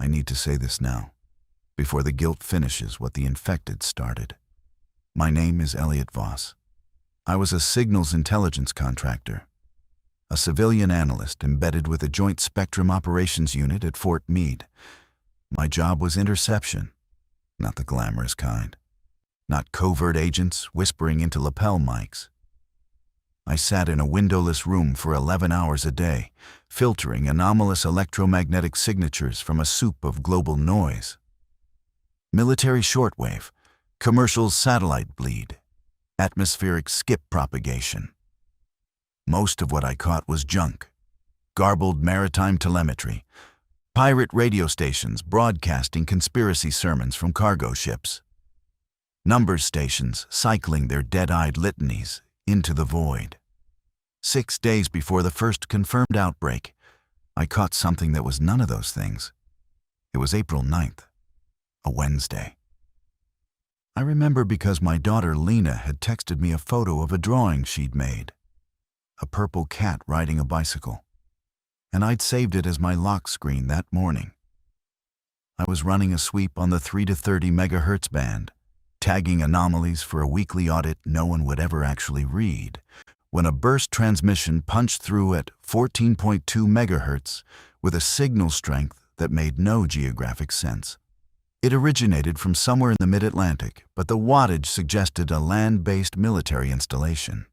I need to say this now, before the guilt finishes what the infected started. My name is Elliot Voss. I was a signals intelligence contractor, a civilian analyst embedded with a Joint Spectrum Operations Unit at Fort Meade. My job was interception, not the glamorous kind, not covert agents whispering into lapel mics. I sat in a windowless room for 11 hours a day, filtering anomalous electromagnetic signatures from a soup of global noise. Military shortwave, commercial satellite bleed, atmospheric skip propagation. Most of what I caught was junk, garbled maritime telemetry, pirate radio stations broadcasting conspiracy sermons from cargo ships, number stations cycling their dead-eyed litanies into the void. 6 days before the first confirmed outbreak, I caught something that was none of those things. It was April 9th, a Wednesday. I remember because my daughter Lena had texted me a photo of a drawing she'd made, a purple cat riding a bicycle, and I'd saved it as my lock screen that morning. I was running a sweep on the 3 to 30 megahertz band, tagging anomalies for a weekly audit no one would ever actually read, when a burst transmission punched through at 14.2 megahertz with a signal strength that made no geographic sense. It originated from somewhere in the mid-Atlantic, but the wattage suggested a land-based military installation.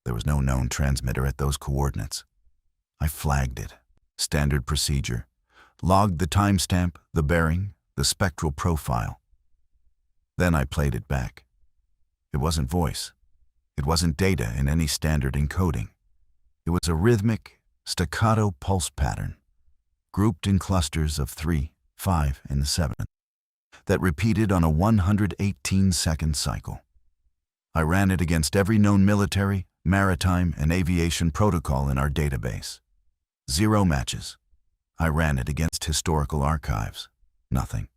There was no known transmitter at those coordinates. I flagged it, standard procedure, logged the timestamp, the bearing, the spectral profile. Then I played it back. It wasn't voice. It wasn't data in any standard encoding. It was a rhythmic, staccato pulse pattern, grouped in clusters of 3, 5, and 7, that repeated on a 118-second cycle. I ran it against every known military, maritime, and aviation protocol in our database. 0 matches. I ran it against historical archives. Nothing.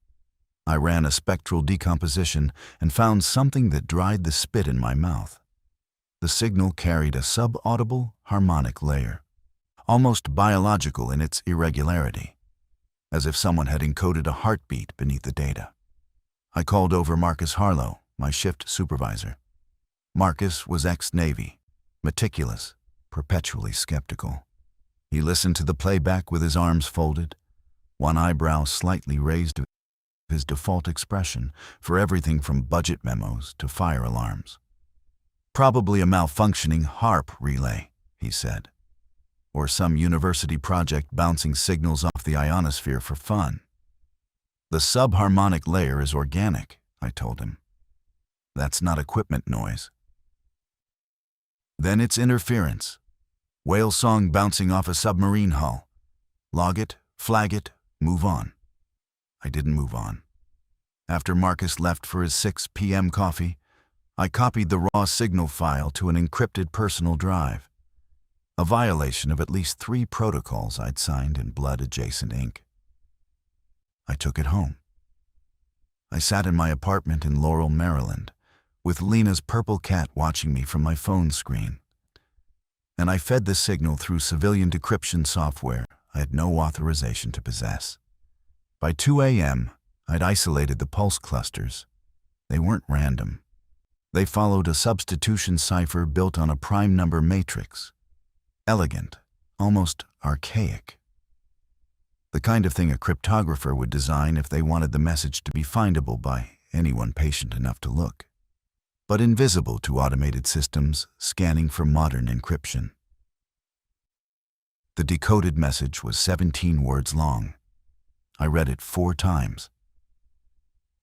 I ran a spectral decomposition and found something that dried the spit in my mouth. The signal carried a subaudible harmonic layer, almost biological in its irregularity, as if someone had encoded a heartbeat beneath the data. I called over Marcus Harlow, my shift supervisor. Marcus was ex-Navy, meticulous, perpetually skeptical. He listened to the playback with his arms folded, one eyebrow slightly raised to his default expression for everything from budget memos to fire alarms. Probably a malfunctioning HARP relay, he said, or some university project bouncing signals off the ionosphere for fun. The subharmonic layer is organic, I told him. That's not equipment noise. Then it's interference. Whale song bouncing off a submarine hull. Log it, flag it, move on. I didn't move on. After Marcus left for his 6 p.m. coffee, I copied the raw signal file to an encrypted personal drive, a violation of at least 3 protocols I'd signed in blood-adjacent ink. I took it home. I sat in my apartment in Laurel, Maryland, with Lena's purple cat watching me from my phone screen. And I fed the signal through civilian decryption software I had no authorization to possess. By 2 a.m., I'd isolated the pulse clusters. They weren't random. They followed a substitution cipher built on a prime number matrix. Elegant, almost archaic. The kind of thing a cryptographer would design if they wanted the message to be findable by anyone patient enough to look, but invisible to automated systems scanning for modern encryption. The decoded message was 17 words long. I read it 4 times.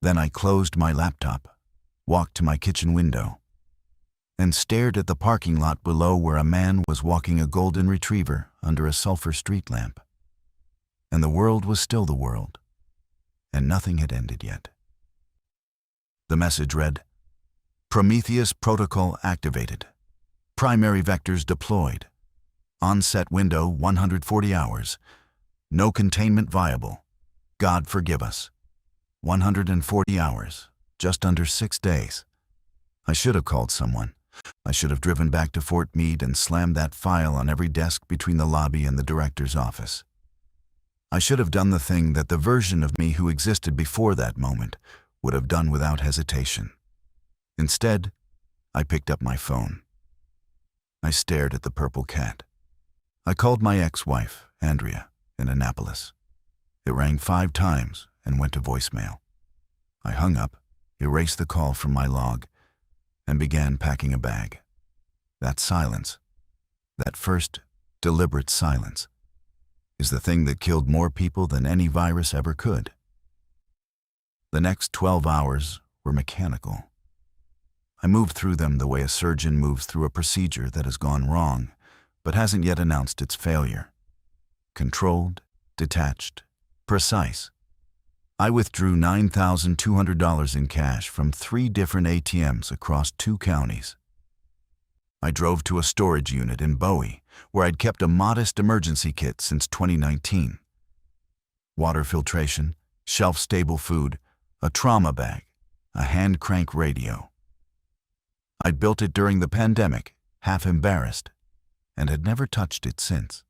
Then I closed my laptop, walked to my kitchen window, and stared at the parking lot below where a man was walking a golden retriever under a sulfur street lamp. And the world was still the world, and nothing had ended yet. The message read, Prometheus protocol activated. Primary vectors deployed. Onset window 140 hours. No containment viable. God forgive us. 140 hours, just under 6 days. I should have called someone. I should have driven back to Fort Meade and slammed that file on every desk between the lobby and the director's office. I should have done the thing that the version of me who existed before that moment would have done without hesitation. Instead, I picked up my phone. I stared at the purple cat. I called my ex-wife, Andrea, in Annapolis. It rang 5 times and went to voicemail. I hung up, erased the call from my log, and began packing a bag. That silence, that first deliberate silence, is the thing that killed more people than any virus ever could. The next 12 hours were mechanical. I moved through them the way a surgeon moves through a procedure that has gone wrong, but hasn't yet announced its failure. Controlled, detached, precise. I withdrew $9,200 in cash from 3 different ATMs across 2 counties. I drove to a storage unit in Bowie, where I'd kept a modest emergency kit since 2019. Water filtration, shelf-stable food, a trauma bag, a hand crank radio. I'd built it during the pandemic, half embarrassed, and had never touched it since.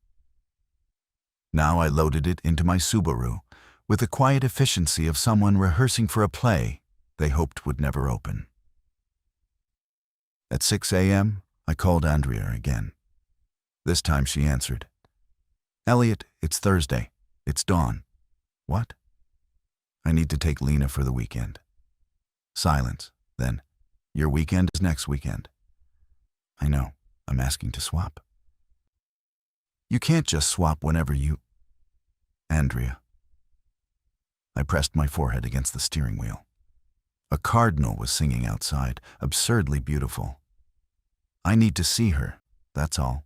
Now I loaded it into my Subaru with the quiet efficiency of someone rehearsing for a play they hoped would never open. At 6 a.m., I called Andrea again. This time she answered. "Elliot, it's Thursday. It's dawn." "What?" "I need to take Lena for the weekend." Silence. Then, "Your weekend is next weekend." "I know. I'm asking to swap." "You can't just swap whenever you..." "Andrea." I pressed my forehead against the steering wheel. A cardinal was singing outside, absurdly beautiful. "I need to see her, that's all."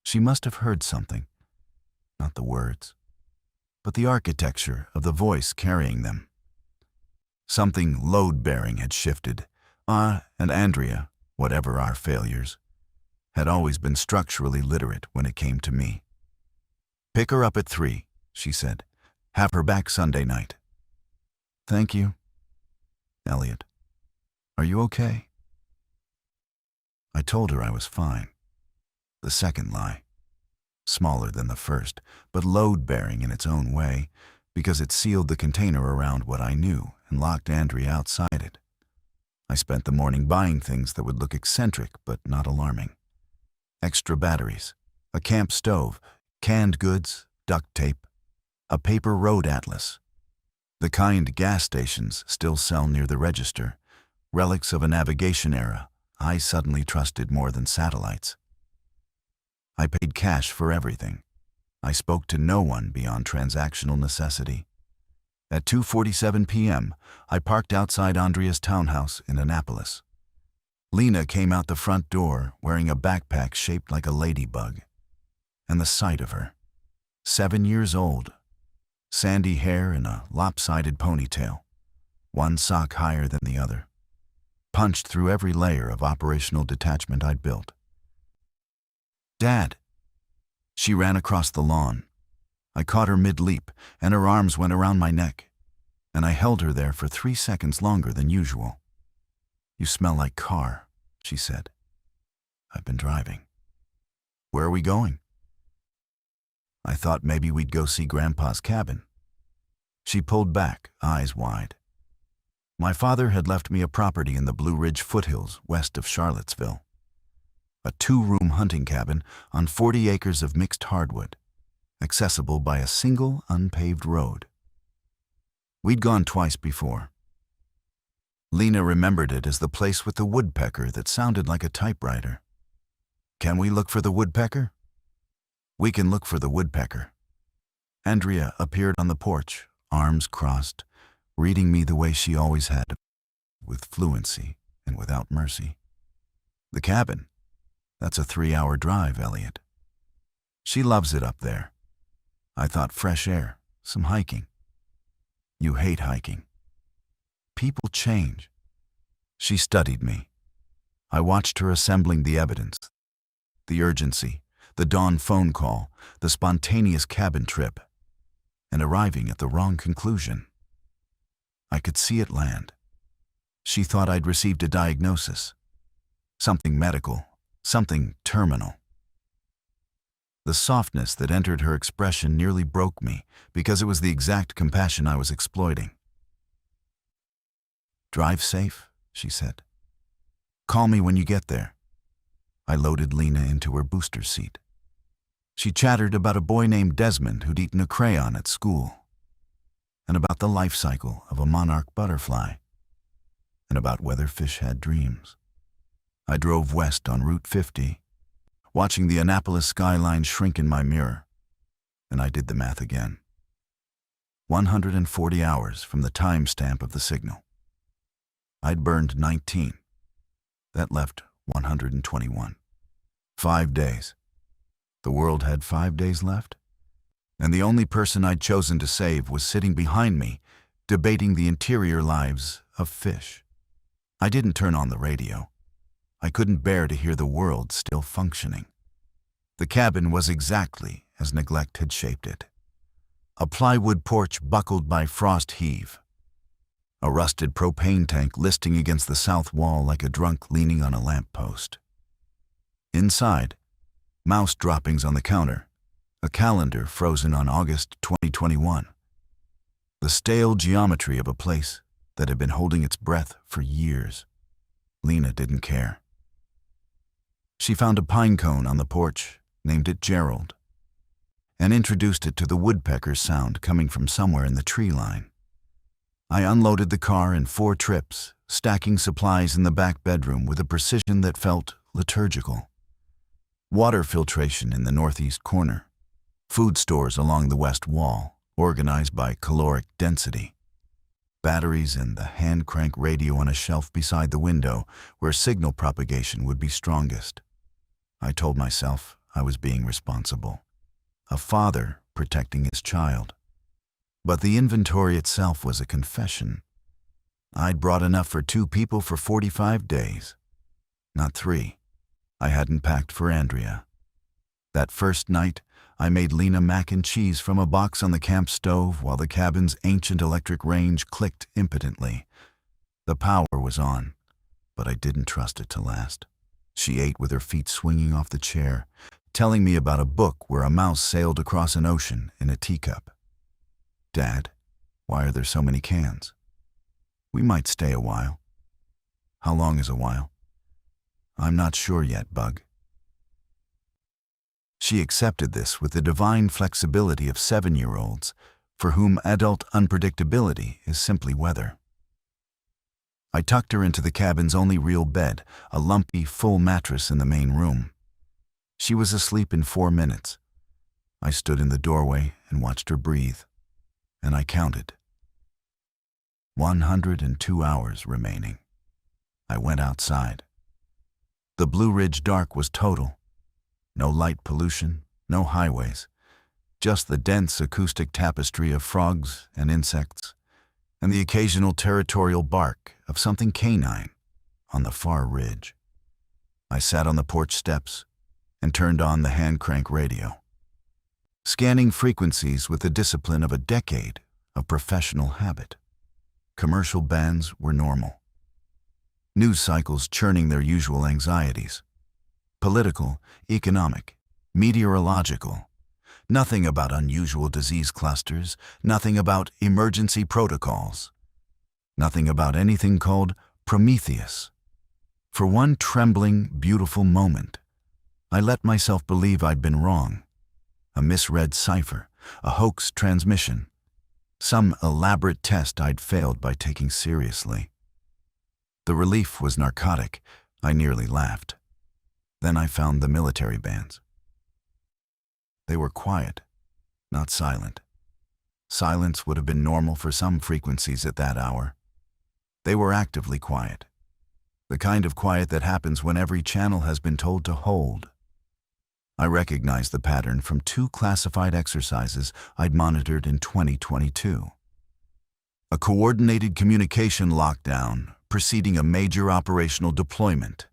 She must have heard something. Not the words, but the architecture of the voice carrying them. Something load-bearing had shifted. And Andrea, whatever our failures, had always been structurally literate when it came to me. "Pick her up at 3, she said. "Have her back Sunday night." "Thank you." "Elliot, are you okay?" I told her I was fine. The second lie. Smaller than the first, but load-bearing in its own way, because it sealed the container around what I knew and locked Andrea outside it. I spent the morning buying things that would look eccentric but not alarming. Extra batteries, a camp stove, canned goods, duct tape, a paper road atlas. The kind gas stations still sell near the register, relics of a navigation era I suddenly trusted more than satellites. I paid cash for everything. I spoke to no one beyond transactional necessity. At 2:47 p.m., I parked outside Andrea's townhouse in Annapolis. Lena came out the front door wearing a backpack shaped like a ladybug. And the sight of her, 7 years old, sandy hair in a lopsided ponytail, one sock higher than the other, punched through every layer of operational detachment I'd built. "Dad!" She ran across the lawn. I caught her mid-leap, and her arms went around my neck, and I held her there for 3 seconds longer than usual. "You smell like car," she said. "I've been driving." "Where are we going?" "I thought maybe we'd go see Grandpa's cabin." She pulled back, eyes wide. My father had left me a property in the Blue Ridge foothills west of Charlottesville. A 2-room hunting cabin on 40 acres of mixed hardwood, accessible by a single unpaved road. We'd gone twice before. Lena remembered it as the place with the woodpecker that sounded like a typewriter. "Can we look for the woodpecker?" "We can look for the woodpecker." Andrea appeared on the porch, arms crossed, reading me the way she always had, with fluency and without mercy. "The cabin? That's a 3-hour drive, Elliot. She loves it up there." I thought fresh air, some hiking. "You hate hiking." "People change." She studied me. I watched her assembling the evidence. The urgency, the dawn phone call, the spontaneous cabin trip, and arriving at the wrong conclusion. I could see it land. She thought I'd received a diagnosis. Something medical, something terminal. The softness that entered her expression nearly broke me because it was the exact compassion I was exploiting. "Drive safe," she said. "Call me when you get there." I loaded Lena into her booster seat. She chattered about a boy named Desmond who'd eaten a crayon at school, and about the life cycle of a monarch butterfly, and about whether fish had dreams. I drove west on Route 50, watching the Annapolis skyline shrink in my mirror, and I did the math again. 140 hours from the timestamp of the signal. I'd burned 19. That left 121. 5 days. The world had 5 days left, and the only person I'd chosen to save was sitting behind me, debating the interior lives of fish. I didn't turn on the radio. I couldn't bear to hear the world still functioning. The cabin was exactly as neglect had shaped it. A plywood porch buckled by frost heave. A rusted propane tank listing against the south wall like a drunk leaning on a lamppost. Inside, mouse droppings on the counter, a calendar frozen on August 2021. The stale geometry of a place that had been holding its breath for years. Lena didn't care. She found a pine cone on the porch, named it Gerald, and introduced it to the woodpecker sound coming from somewhere in the tree line. I unloaded the car in 4 trips, stacking supplies in the back bedroom with a precision that felt liturgical. Water filtration in the northeast corner. Food stores along the west wall, organized by caloric density. Batteries and the hand-crank radio on a shelf beside the window where signal propagation would be strongest. I told myself I was being responsible. A father protecting his child. But the inventory itself was a confession. I'd brought enough for 2 people for 45 days. Not 3. I hadn't packed for Andrea. That first night, I made Lena mac and cheese from a box on the camp stove while the cabin's ancient electric range clicked impotently. The power was on, but I didn't trust it to last. She ate with her feet swinging off the chair, telling me about a book where a mouse sailed across an ocean in a teacup. "Dad, why are there so many cans? We might stay a while." "How long is a while?" "I'm not sure yet, Bug." She accepted this with the divine flexibility of 7-year-olds, for whom adult unpredictability is simply weather. I tucked her into the cabin's only real bed, a lumpy, full mattress in the main room. She was asleep in 4 minutes. I stood in the doorway and watched her breathe, and I counted. 102 hours remaining. I went outside. The Blue Ridge dark was total. No light pollution, no highways, just the dense acoustic tapestry of frogs and insects, and the occasional territorial bark of something canine on the far ridge. I sat on the porch steps and turned on the hand-crank radio, scanning frequencies with the discipline of a decade of professional habit. Commercial bands were normal. News cycles churning their usual anxieties. Political, economic, meteorological. Nothing about unusual disease clusters, nothing about emergency protocols. Nothing about anything called Prometheus. For one trembling, beautiful moment, I let myself believe I'd been wrong. A misread cipher, a hoax transmission, some elaborate test I'd failed by taking seriously. The relief was narcotic. I nearly laughed. Then I found the military bands. They were quiet, not silent. Silence would have been normal for some frequencies at that hour. They were actively quiet. The kind of quiet that happens when every channel has been told to hold. I recognized the pattern from 2 classified exercises I'd monitored in 2022. A coordinated communication lockdown preceding a major operational deployment.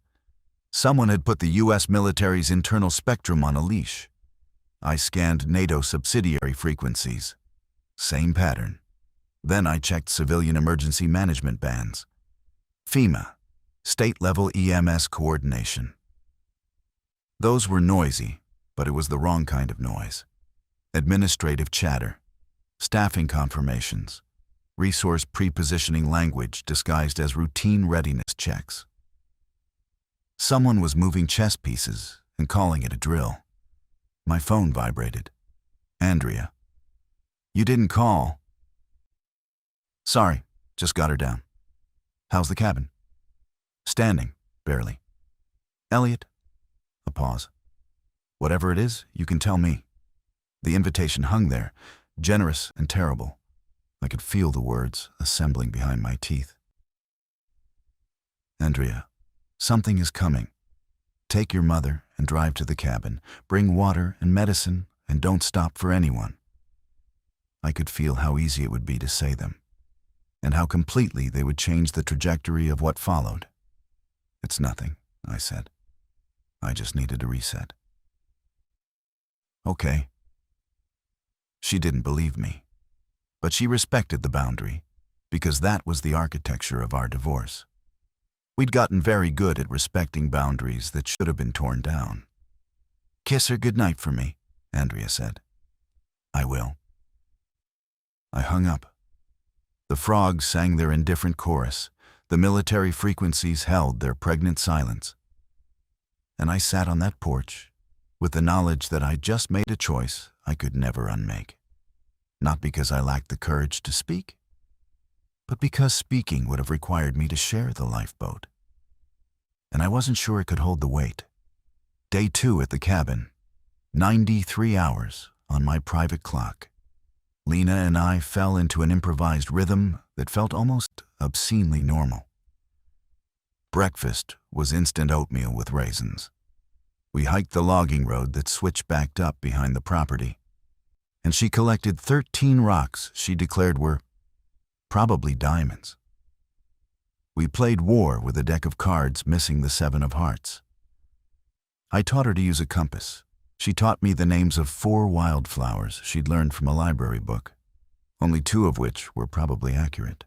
Someone had put the U.S. military's internal spectrum on a leash. I scanned NATO subsidiary frequencies. Same pattern. Then I checked civilian emergency management bands. FEMA, state-level EMS coordination. Those were noisy, But it was the wrong kind of noise. Administrative chatter, staffing confirmations, resource pre-positioning language disguised as routine readiness checks. Someone was moving chess pieces and calling it a drill. My phone vibrated. Andrea. You didn't call. Sorry, just got her down. How's the cabin? Standing, barely. Elliot? A pause. Whatever it is, you can tell me. The invitation hung there, generous and terrible. I could feel the words assembling behind my teeth. Andrea, something is coming. Take your mother and drive to the cabin. Bring water and medicine and don't stop for anyone. I could feel how easy it would be to say them, and how completely they would change the trajectory of what followed. It's nothing, I said. I just needed a reset. Okay. She didn't believe me, but she respected the boundary, because that was the architecture of our divorce. We'd gotten very good at respecting boundaries that should have been torn down. Kiss her goodnight for me, Andrea said. I will. I hung up. The frogs sang their indifferent chorus. The military frequencies held their pregnant silence. And I sat on that porch with the knowledge that I'd just made a choice I could never unmake. Not because I lacked the courage to speak, but because speaking would have required me to share the lifeboat. And I wasn't sure it could hold the weight. Day 2 at the cabin, 93 hours on my private clock. Lena and I fell into an improvised rhythm that felt almost obscenely normal. Breakfast was instant oatmeal with raisins. We hiked the logging road that switchbacked up behind the property, and she collected 13 rocks she declared were probably diamonds. We played war with a deck of cards missing the 7 of hearts. I taught her to use a compass. She taught me the names of 4 wildflowers she'd learned from a library book, only 2 of which were probably accurate.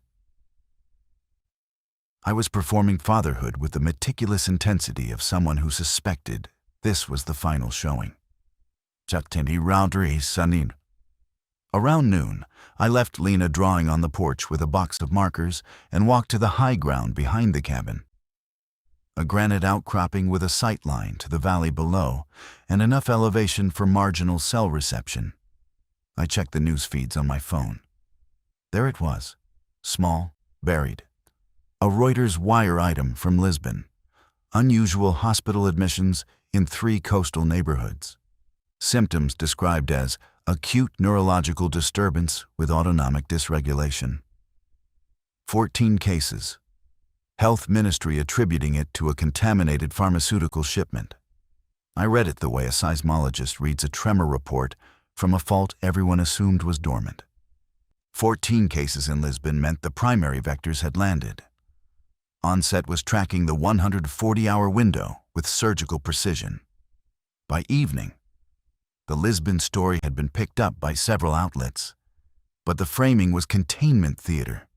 I was performing fatherhood with the meticulous intensity of someone who suspected this was the final showing. Around noon, I left Lena drawing on the porch with a box of markers and walked to the high ground behind the cabin. A granite outcropping with a sight line to the valley below and enough elevation for marginal cell reception. I checked the news feeds on my phone. There it was, small, buried. A Reuters wire item from Lisbon. Unusual hospital admissions in 3 coastal neighborhoods. Symptoms described as acute neurological disturbance with autonomic dysregulation. 14 cases. Health Ministry attributing it to a contaminated pharmaceutical shipment. I read it the way a seismologist reads a tremor report from a fault everyone assumed was dormant. 14 cases in Lisbon meant the primary vectors had landed. Onset was tracking the 140-hour window with surgical precision. By evening, the Lisbon story had been picked up by several outlets, but the framing was containment theater.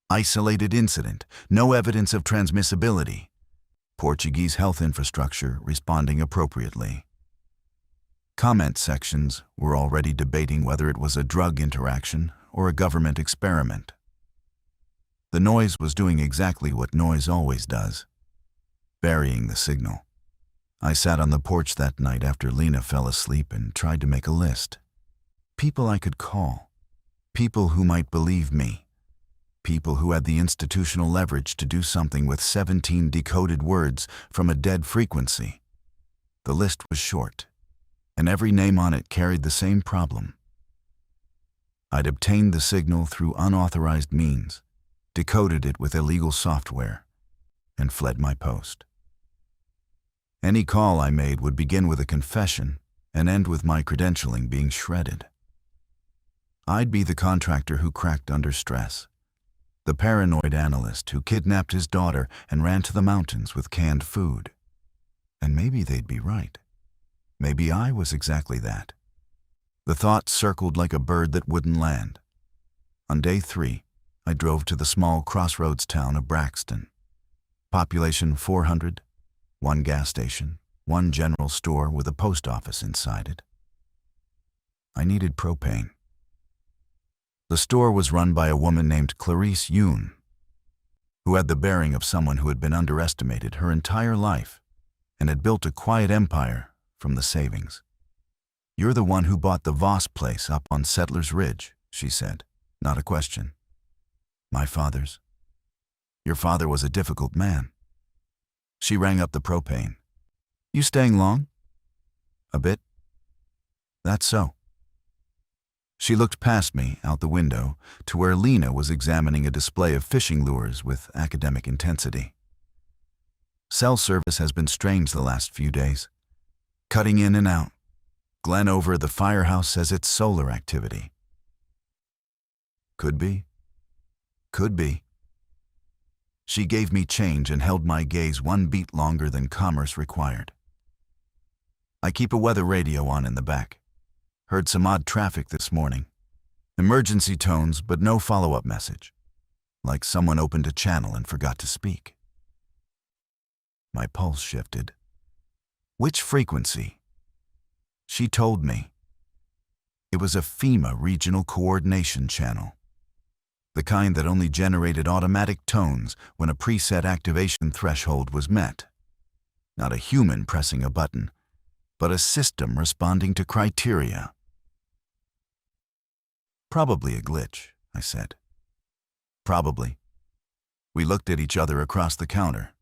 Isolated incident, no evidence of transmissibility. Portuguese health infrastructure responding appropriately. Comment sections were already debating whether it was a drug interaction or a government experiment. The noise was doing exactly what noise always does, burying the signal. I sat on the porch that night after Lena fell asleep and tried to make a list. People I could call. People who might believe me. People who had the institutional leverage to do something with 17 decoded words from a dead frequency. The list was short, and every name on it carried the same problem. I'd obtained the signal through unauthorized means, decoded it with illegal software, and fled my post. Any call I made would begin with a confession and end with my credentialing being shredded. I'd be the contractor who cracked under stress, the paranoid analyst who kidnapped his daughter and ran to the mountains with canned food. And maybe they'd be right. Maybe I was exactly that. The thought circled like a bird that wouldn't land. On day 3, I drove to the small crossroads town of Braxton. Population 400, 1 gas station, one general store with a post office inside it. I needed propane. The store was run by a woman named Clarice Yoon, who had the bearing of someone who had been underestimated her entire life and had built a quiet empire from the savings. "You're the one who bought the Voss place up on Settlers Ridge," she said, not a question. "My father's." "Your father was a difficult man." She rang up the propane. "You staying long?" "A bit." "That's so." She looked past me, out the window, to where Lena was examining a display of fishing lures with academic intensity. "Cell service has been strange the last few days. Cutting in and out. Glenn over at the firehouse says it's solar activity." "Could be. Could be." She gave me change and held my gaze one beat longer than commerce required. "I keep a weather radio on in the back. Heard some odd traffic this morning. Emergency tones, but no follow-up message. Like someone opened a channel and forgot to speak." My pulse shifted. "Which frequency?" She told me. It was a FEMA regional coordination channel. The kind that only generated automatic tones when a preset activation threshold was met. Not a human pressing a button, but a system responding to criteria. "Probably a glitch," I said. "Probably." We looked at each other across the counter.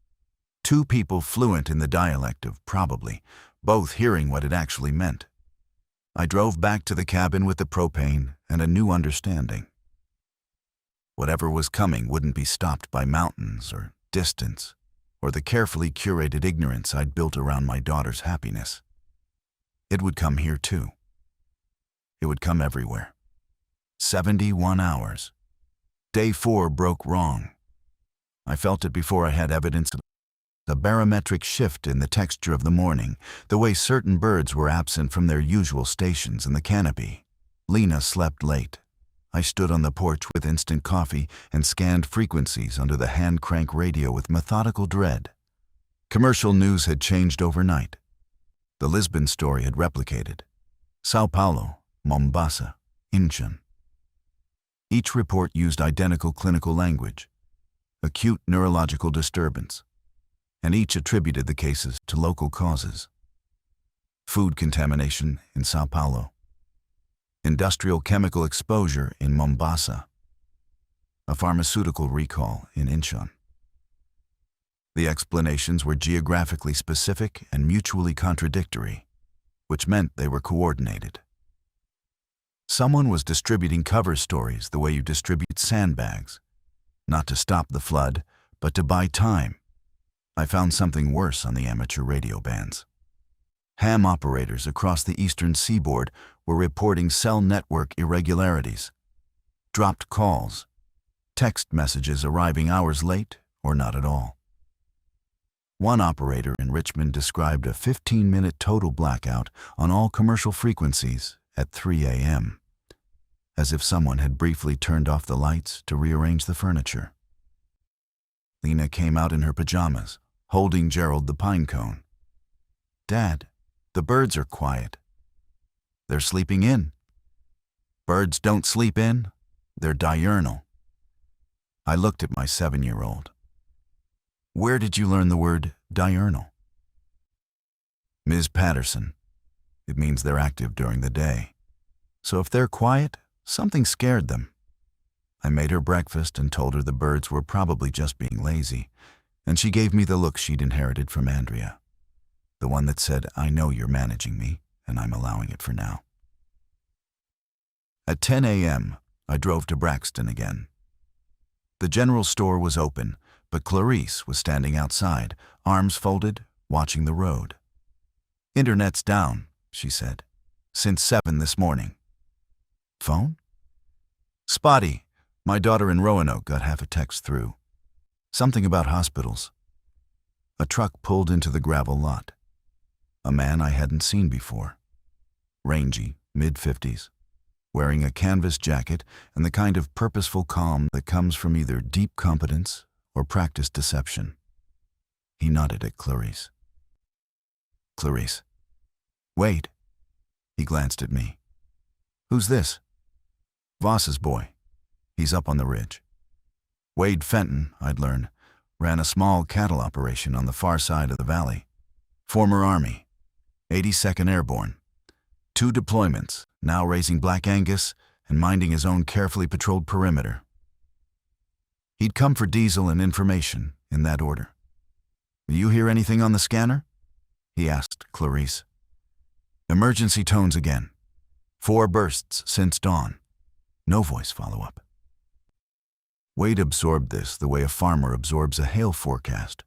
Two people fluent in the dialect of probably, both hearing what it actually meant. I drove back to the cabin with the propane and a new understanding. Whatever was coming wouldn't be stopped by mountains or distance or the carefully curated ignorance I'd built around my daughter's happiness. It would come here too. It would come everywhere. 71 hours. Day 4 broke wrong. I felt it before I had evidence of a barometric shift in the texture of the morning, the way certain birds were absent from their usual stations in the canopy. Lena slept late. I stood on the porch with instant coffee and scanned frequencies under the hand-crank radio with methodical dread. Commercial news had changed overnight. The Lisbon story had replicated. Sao Paulo, Mombasa, Incheon. Each report used identical clinical language, acute neurological disturbance, and each attributed the cases to local causes. Food contamination in Sao Paulo, industrial chemical exposure in Mombasa, a pharmaceutical recall in Incheon. The explanations were geographically specific and mutually contradictory, which meant they were coordinated. Someone was distributing cover stories the way you distribute sandbags, not to stop the flood, but to buy time. I found something worse on the amateur radio bands. Ham operators across the eastern seaboard were reporting cell network irregularities, dropped calls, text messages arriving hours late or not at all. One operator in Richmond described a 15-minute total blackout on all commercial frequencies at 3 a.m., as if someone had briefly turned off the lights to rearrange the furniture. Lena came out in her pajamas, holding Gerald the pine cone. "Dad, the birds are quiet." "They're sleeping in." "Birds don't sleep in. They're diurnal." I looked at my 7-year-old. "Where did you learn the word diurnal?" "Ms. Patterson. It means they're active during the day. So if they're quiet, something scared them." I made her breakfast and told her the birds were probably just being lazy, and she gave me the look she'd inherited from Andrea, the one that said, "I know you're managing me, and I'm allowing it for now." At 10 a.m., I drove to Braxton again. The general store was open, but Clarice was standing outside, arms folded, watching the road. "Internet's down," she said, "since 7 this morning." "Phone?" "Spotty. My daughter in Roanoke got half a text through. Something about hospitals." A truck pulled into the gravel lot. A man I hadn't seen before. Rangy, mid-50s, wearing a canvas jacket and the kind of purposeful calm that comes from either deep competence or practiced deception. He nodded at Clarice. Clarice. Wade. He glanced at me. Who's this? Voss's boy. He's up on the ridge. Wade Fenton, I'd learned, ran a small cattle operation on the far side of the valley. Former Army, 82nd Airborne. 2 deployments, now raising Black Angus and minding his own carefully patrolled perimeter. He'd come for diesel and information, in that order. "Do you hear anything on the scanner?" he asked Clarice. Emergency tones again. 4 bursts since dawn. No voice follow-up. Wade absorbed this the way a farmer absorbs a hail forecast,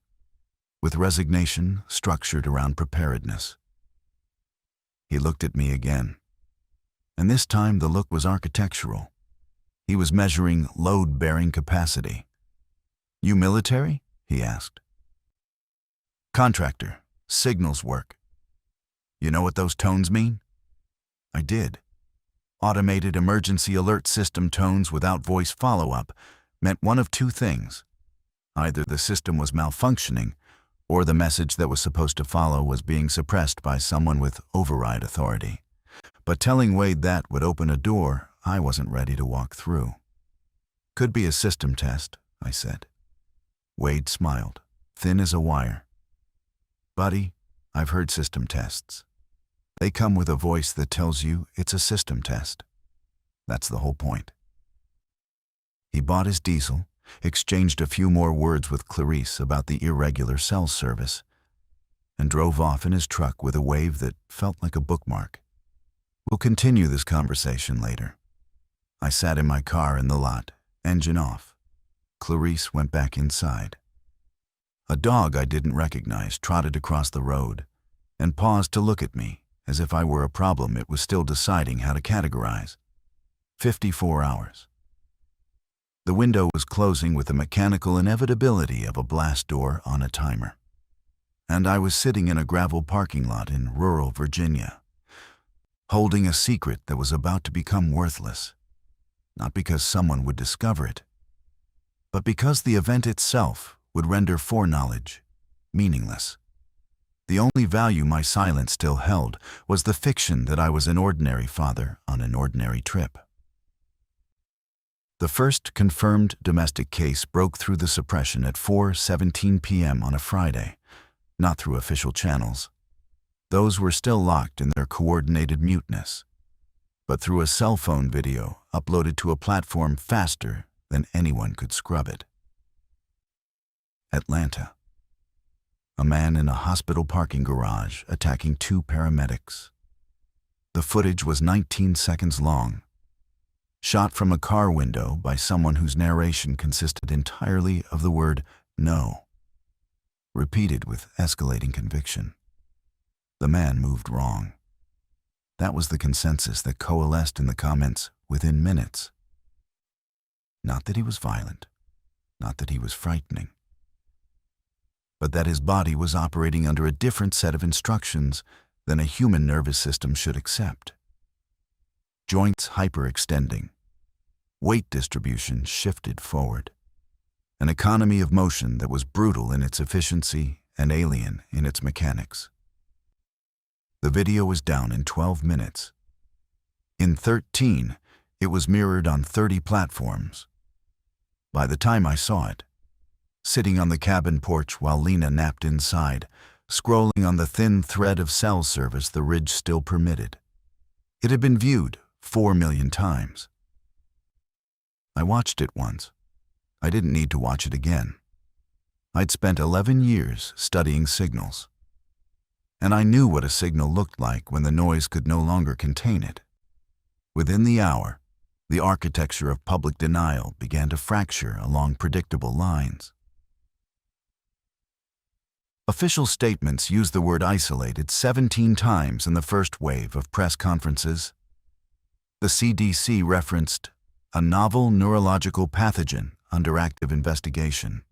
with resignation structured around preparedness. He looked at me again, and this time the look was architectural. He was measuring load-bearing capacity. "You military?" he asked. "Contractor, signals work. You know what those tones mean?" I did. Automated emergency alert system tones without voice follow-up meant one of 2 things. Either the system was malfunctioning, or the message that was supposed to follow was being suppressed by someone with override authority. But telling Wade that would open a door I wasn't ready to walk through. "Could be a system test," I said. Wade smiled, thin as a wire. "Buddy, I've heard system tests. They come with a voice that tells you it's a system test. That's the whole point." He bought his diesel, exchanged a few more words with Clarice about the irregular cell service, and drove off in his truck with a wave that felt like a bookmark. "We'll continue this conversation later." I sat in my car in the lot, engine off. Clarice went back inside. A dog I didn't recognize trotted across the road and paused to look at me as if I were a problem it was still deciding how to categorize. 54 hours. The window was closing with the mechanical inevitability of a blast door on a timer. And I was sitting in a gravel parking lot in rural Virginia, holding a secret that was about to become worthless, not because someone would discover it, but because the event itself would render foreknowledge meaningless. The only value my silence still held was the fiction that I was an ordinary father on an ordinary trip. The first confirmed domestic case broke through the suppression at 4:17 p.m. on a Friday, not through official channels. Those were still locked in their coordinated muteness, but through a cell phone video uploaded to a platform faster than anyone could scrub it. Atlanta. A man in a hospital parking garage attacking 2 paramedics. The footage was 19 seconds long, shot from a car window by someone whose narration consisted entirely of the word "no," repeated with escalating conviction. The man moved wrong. That was the consensus that coalesced in the comments within minutes. Not that he was violent, not that he was frightening, but that his body was operating under a different set of instructions than a human nervous system should accept. Joints hyperextending, weight distribution shifted forward, an economy of motion that was brutal in its efficiency and alien in its mechanics. The video was down in 12 minutes. In 13, it was mirrored on 30 platforms. By the time I saw it, sitting on the cabin porch while Lena napped inside, scrolling on the thin thread of cell service the ridge still permitted, it had been viewed 4 million times. I watched it once. I didn't need to watch it again. I'd spent 11 years studying signals, and I knew what a signal looked like when the noise could no longer contain it. Within the hour, the architecture of public denial began to fracture along predictable lines. Official statements used the word isolated 17 times in the first wave of press conferences. The CDC referenced a novel neurological pathogen under active investigation.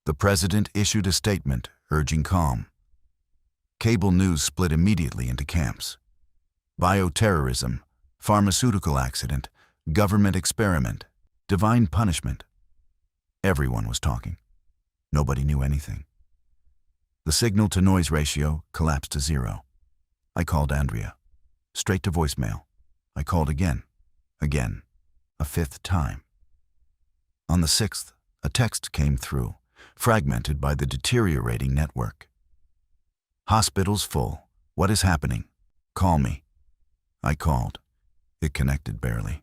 The president issued a statement urging calm. Cable news split immediately into camps. Bioterrorism, pharmaceutical accident, government experiment, divine punishment. Everyone was talking. Nobody knew anything. The signal-to-noise ratio collapsed to 0. I called Andrea. Straight to voicemail. I called again, a 5th time. On the 6th, a text came through, fragmented by the deteriorating network. Hospital's full. What is happening? Call me. I called. It connected barely.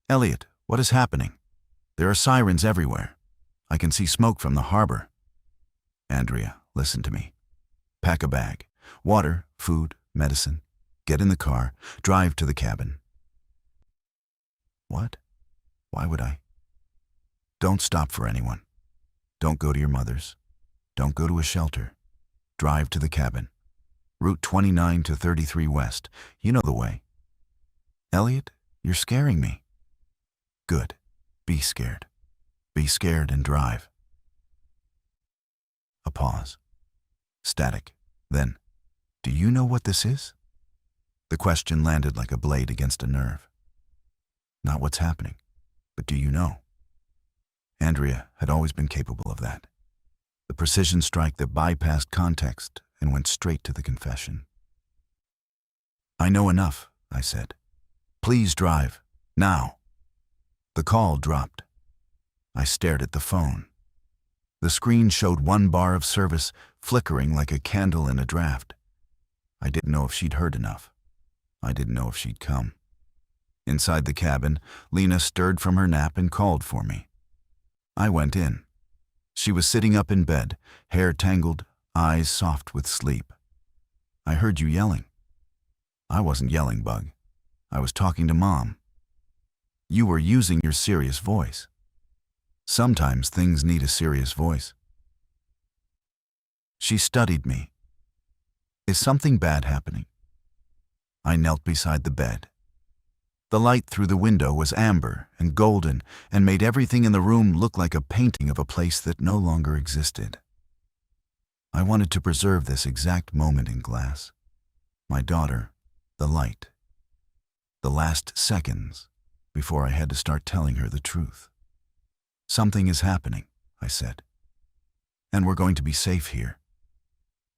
Elliot, what is happening? There are sirens everywhere. I can see smoke from the harbor. Andrea, listen to me. Pack a bag. Water, food, medicine. Get in the car. Drive to the cabin. What? Why would I? Don't stop for anyone. Don't go to your mother's. Don't go to a shelter. Drive to the cabin. Route 29 to 33 West. You know the way. Elliot, you're scaring me. Good. Be scared. Be scared and drive. A pause. Static. Then, do you know what this is? The question landed like a blade against a nerve. Not what's happening, but do you know? Andrea had always been capable of that. The precision strike that bypassed context and went straight to the confession. I know enough, I said. Please drive. Now. The call dropped. I stared at the phone. The screen showed 1 bar of service flickering like a candle in a draft. I didn't know if she'd heard enough. I didn't know if she'd come. Inside the cabin, Lena stirred from her nap and called for me. I went in. She was sitting up in bed, hair tangled, eyes soft with sleep. I heard you yelling. I wasn't yelling, Bug. I was talking to Mom. You were using your serious voice. Sometimes things need a serious voice. She studied me. Is something bad happening? I knelt beside the bed. The light through the window was amber and golden and made everything in the room look like a painting of a place that no longer existed. I wanted to preserve this exact moment in glass. My daughter, the light. The last seconds before I had to start telling her the truth. Something is happening, I said. And we're going to be safe here.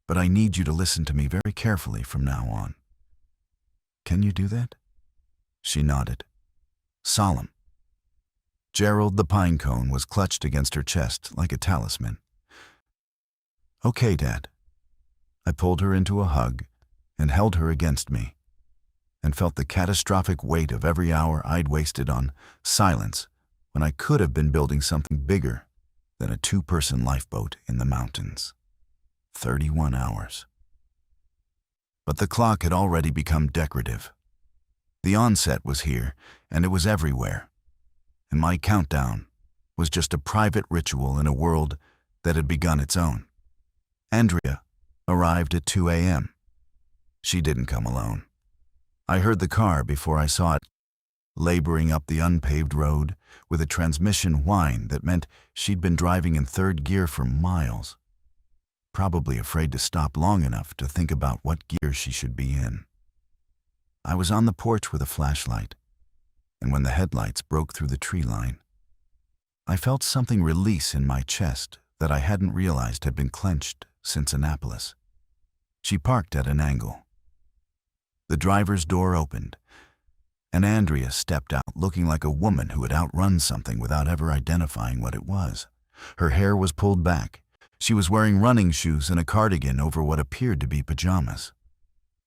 But I need you to listen to me very carefully from now on. Can you do that? She nodded. Solemn. Gerald the pine cone was clutched against her chest like a talisman. Okay, Dad. I pulled her into a hug and held her against me, and felt the catastrophic weight of every hour I'd wasted on silence when I could have been building something bigger than a 2-person lifeboat in the mountains. 31 hours. But the clock had already become decorative. The onset was here, and it was everywhere. And my countdown was just a private ritual in a world that had begun its own. Andrea arrived at 2 a.m. She didn't come alone. I heard the car before I saw it, laboring up the unpaved road with a transmission whine that meant she'd been driving in 3rd gear for miles, probably afraid to stop long enough to think about what gear she should be in. I was on the porch with a flashlight, and when the headlights broke through the tree line, I felt something release in my chest that I hadn't realized had been clenched since Annapolis. She parked at an angle. The driver's door opened, and Andrea stepped out looking like a woman who had outrun something without ever identifying what it was. Her hair was pulled back. She was wearing running shoes and a cardigan over what appeared to be pajamas.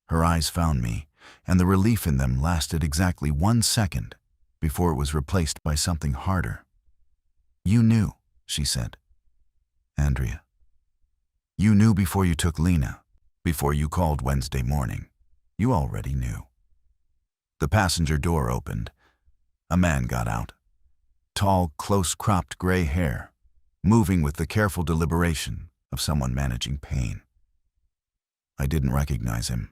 Her eyes found me, and the relief in them lasted exactly 1 second before it was replaced by something harder. You knew, she said. Andrea. You knew before you took Lena, before you called Wednesday morning. You already knew. The passenger door opened. A man got out. Tall, close-cropped gray hair, moving with the careful deliberation of someone managing pain. I didn't recognize him.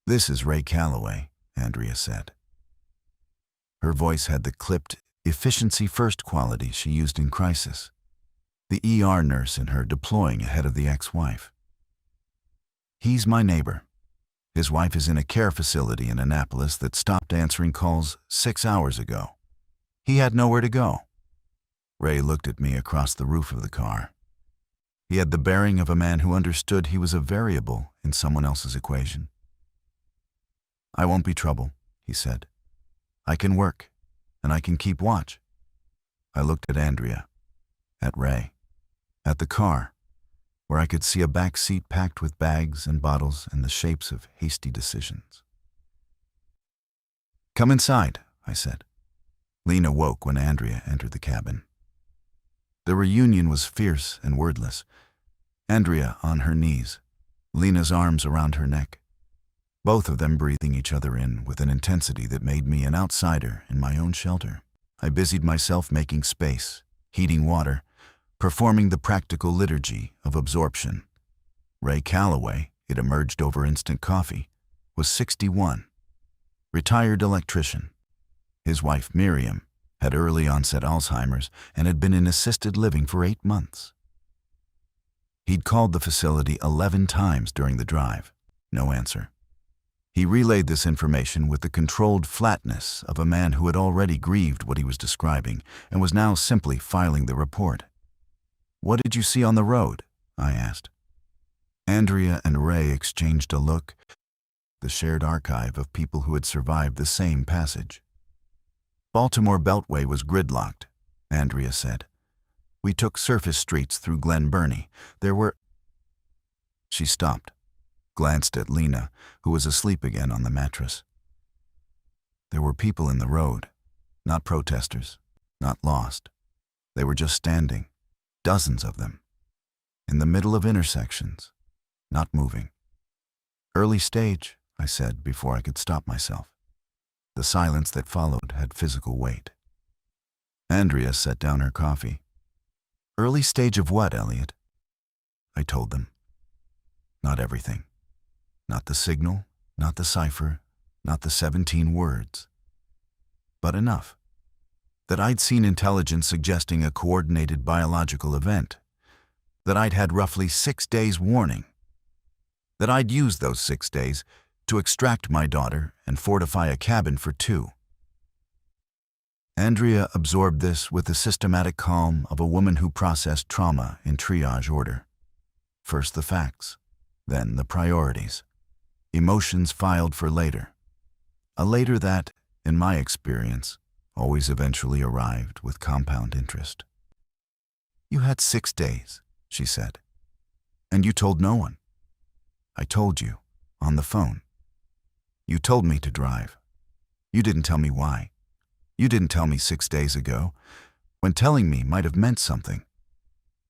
This is Ray Calloway, Andrea said. Her voice had the clipped, efficiency-first quality she used in crisis, the ER nurse in her deploying ahead of the ex-wife. He's my neighbor. His wife is in a care facility in Annapolis that stopped answering calls 6 hours ago. He had nowhere to go. Ray looked at me across the roof of the car. He had the bearing of a man who understood he was a variable in someone else's equation. "I won't be trouble," he said. "I can work, and I can keep watch." I looked at Andrea, at Ray, at the car, where I could see a back seat packed with bags and bottles and the shapes of hasty decisions. "Come inside," I said. Lena woke when Andrea entered the cabin. The reunion was fierce and wordless. Andrea on her knees, Lena's arms around her neck, both of them breathing each other in with an intensity that made me an outsider in my own shelter. I busied myself making space, heating water, performing the practical liturgy of absorption. Ray Calloway, it emerged over instant coffee, was 61, retired electrician. His wife, Miriam, had early-onset Alzheimer's and had been in assisted living for 8 months. He'd called the facility 11 times during the drive. No answer. He relayed this information with the controlled flatness of a man who had already grieved what he was describing and was now simply filing the report. "What did you see on the road?" I asked. Andrea and Ray exchanged a look, the shared archive of people who had survived the same passage. "Baltimore Beltway was gridlocked," Andrea said. "We took surface streets through Glen Burnie. There were—" She stopped, glanced at Lena, who was asleep again on the mattress. There were people in the road, not protesters, not lost. They were just standing, dozens of them, in the middle of intersections, not moving. "Early stage," I said before I could stop myself. The silence that followed had physical weight. Andrea set down her coffee. "Early stage of what, Elliot?" I told them. Not everything. Not the signal, not the cipher, not the 17 words. But enough. That I'd seen intelligence suggesting a coordinated biological event. That I'd had roughly 6 days warning. That I'd used those 6 days to extract my daughter and fortify a cabin for 2. Andrea absorbed this with the systematic calm of a woman who processed trauma in triage order. First the facts, then the priorities. Emotions filed for later. A later that, in my experience, always eventually arrived with compound interest. "You had 6 days," she said. "And you told no one." "I told you, on the phone. You told me to drive. You didn't tell me why. You didn't tell me 6 days ago, when telling me might have meant something.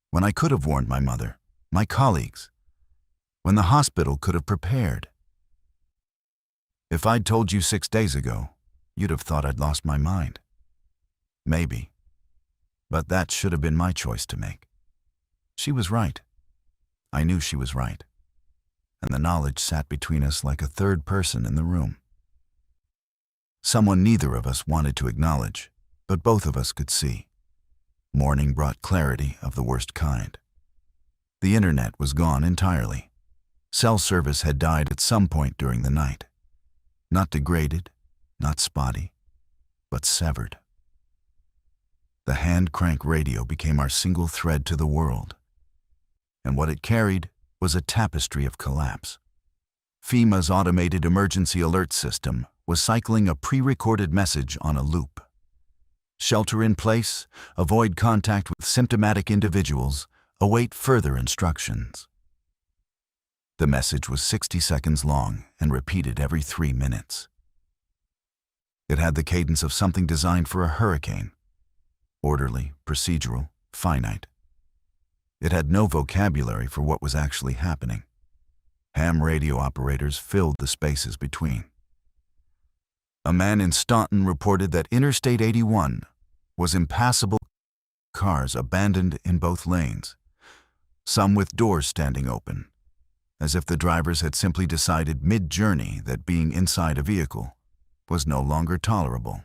When I could have warned my mother, my colleagues. When the hospital could have prepared. If I'd told you 6 days ago, you'd have thought I'd lost my mind. Maybe. But that should have been my choice to make. She was right. I knew she was right. And the knowledge sat between us like a third person in the room. Someone neither of us wanted to acknowledge, but both of us could see. Morning brought clarity of the worst kind. The internet was gone entirely. Cell service had died at some point during the night. Not degraded, not spotty, but severed. The hand-crank radio became our single thread to the world. And what it carried was a tapestry of collapse. FEMA's automated emergency alert system was cycling a pre-recorded message on a loop. Shelter in place, avoid contact with symptomatic individuals, await further instructions. The message was 60 seconds long and repeated every 3 minutes. It had the cadence of something designed for a hurricane. Orderly, procedural, finite. It had no vocabulary for what was actually happening. Ham radio operators filled the spaces between. A man in Staunton reported that Interstate 81 was impassable, cars abandoned in both lanes, some with doors standing open, as if the drivers had simply decided mid-journey that being inside a vehicle was no longer tolerable.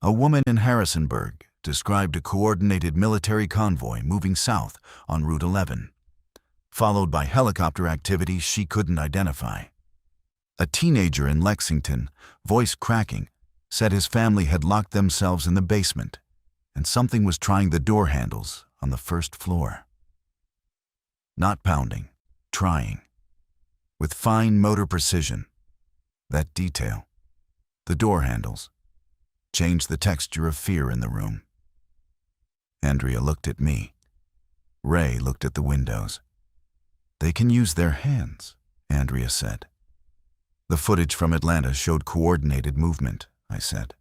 A woman in Harrisonburg described a coordinated military convoy moving south on Route 11, followed by helicopter activity she couldn't identify. A teenager in Lexington, voice cracking, said his family had locked themselves in the basement, and something was trying the door handles on the first floor. Not pounding, trying. With fine motor precision. That detail. The door handles. Changed the texture of fear in the room. Andrea looked at me. Ray looked at the windows. They can use their hands, Andrea said. The footage from Atlanta showed coordinated movement, I said.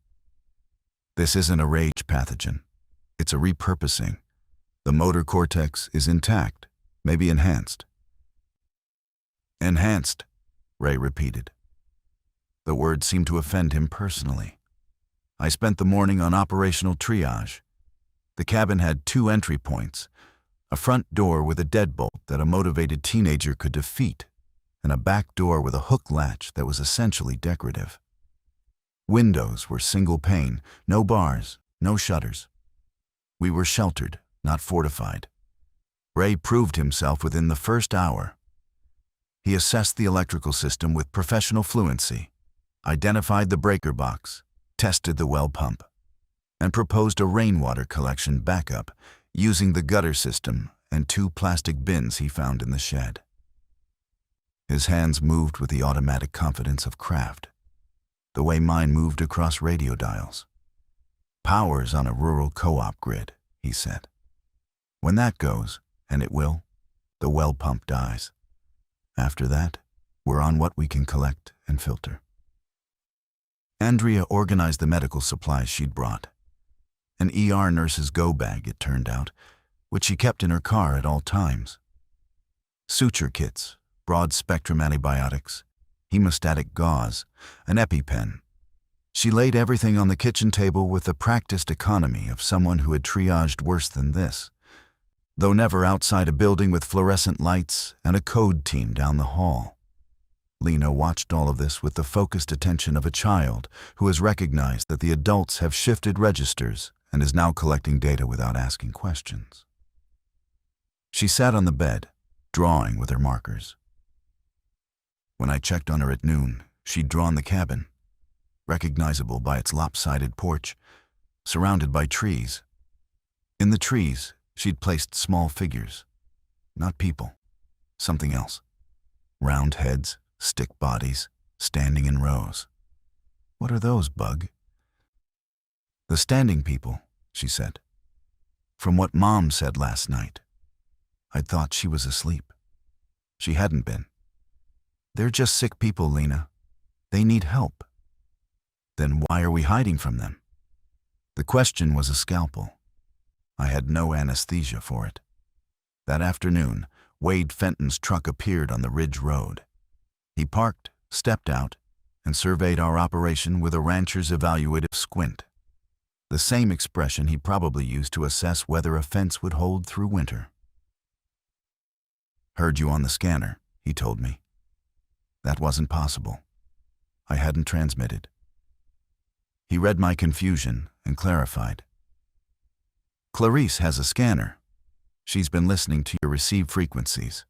This isn't a rage pathogen. It's a repurposing. The motor cortex is intact, maybe enhanced. Enhanced, Ray repeated. The word seemed to offend him personally. I spent the morning on operational triage. The cabin had 2 entry points, a front door with a deadbolt that a motivated teenager could defeat, and a back door with a hook latch that was essentially decorative. Windows were single pane, no bars, no shutters. We were sheltered, not fortified. Ray proved himself within the first hour. He assessed the electrical system with professional fluency, identified the breaker box, tested the well pump, and proposed a rainwater collection backup using the gutter system and 2 plastic bins he found in the shed. His hands moved with the automatic confidence of craft, the way mine moved across radio dials. Power's on a rural co-op grid, he said. When that goes, and it will, the well pump dies. After that, we're on what we can collect and filter. Andrea organized the medical supplies she'd brought. An ER nurse's go bag, it turned out, which she kept in her car at all times. Suture kits, broad-spectrum antibiotics, hemostatic gauze, an EpiPen. She laid everything on the kitchen table with the practiced economy of someone who had triaged worse than this, though never outside a building with fluorescent lights and a code team down the hall. Lena watched all of this with the focused attention of a child who has recognized that the adults have shifted registers and is now collecting data without asking questions. She sat on the bed, drawing with her markers. When I checked on her at noon, she'd drawn the cabin, recognizable by its lopsided porch, surrounded by trees. In the trees, she'd placed small figures, not people, something else. Round heads, stick bodies, standing in rows. What are those, Bug? The standing people, she said. From what Mom said last night, I'd thought she was asleep. She hadn't been. They're just sick people, Lena. They need help. Then why are we hiding from them? The question was a scalpel. I had no anesthesia for it. That afternoon, Wade Fenton's truck appeared on the Ridge Road. He parked, stepped out, and surveyed our operation with a rancher's evaluative squint. The same expression he probably used to assess whether a fence would hold through winter. Heard you on the scanner, he told me. That wasn't possible. I hadn't transmitted. He read my confusion and clarified. Clarice has a scanner. She's been listening to your receive frequencies.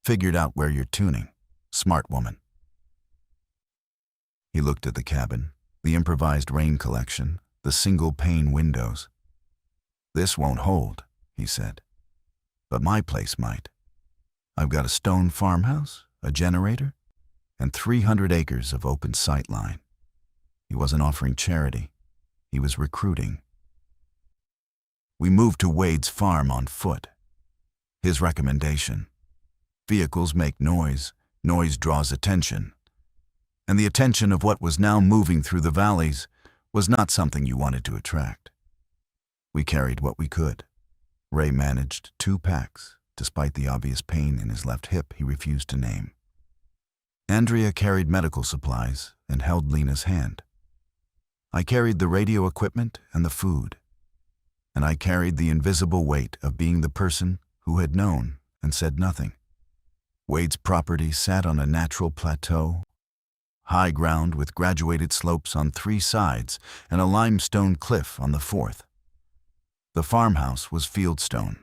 Figured out where you're tuning. Smart woman. He looked at the cabin, the improvised rain collection, the single-pane windows. This won't hold, he said. But my place might. I've got a stone farmhouse, a generator, and 300 acres of open sightline. He wasn't offering charity. He was recruiting. We moved to Wade's farm on foot. His recommendation. Vehicles make noise. Noise draws attention. And the attention of what was now moving through the valleys was not something you wanted to attract. We carried what we could. Ray managed 2 packs, despite the obvious pain in his left hip he refused to name. Andrea carried medical supplies and held Lena's hand. I carried the radio equipment and the food. And I carried the invisible weight of being the person who had known and said nothing. Wade's property sat on a natural plateau, high ground with graduated slopes on 3 sides and a limestone cliff on the 4th. The farmhouse was fieldstone,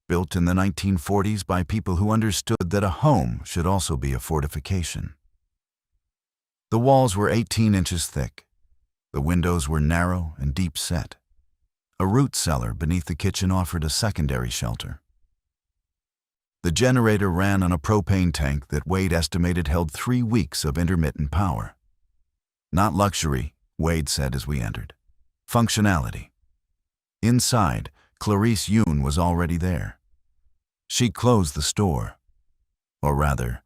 built in the 1940s by people who understood that a home should also be a fortification. The walls were 18 inches thick. The windows were narrow and deep set. A root cellar beneath the kitchen offered a secondary shelter. The generator ran on a propane tank that Wade estimated held 3 weeks of intermittent power. Not luxury, Wade said as we entered. Functionality. Inside, Clarice Yoon was already there. She'd closed the store. Or rather,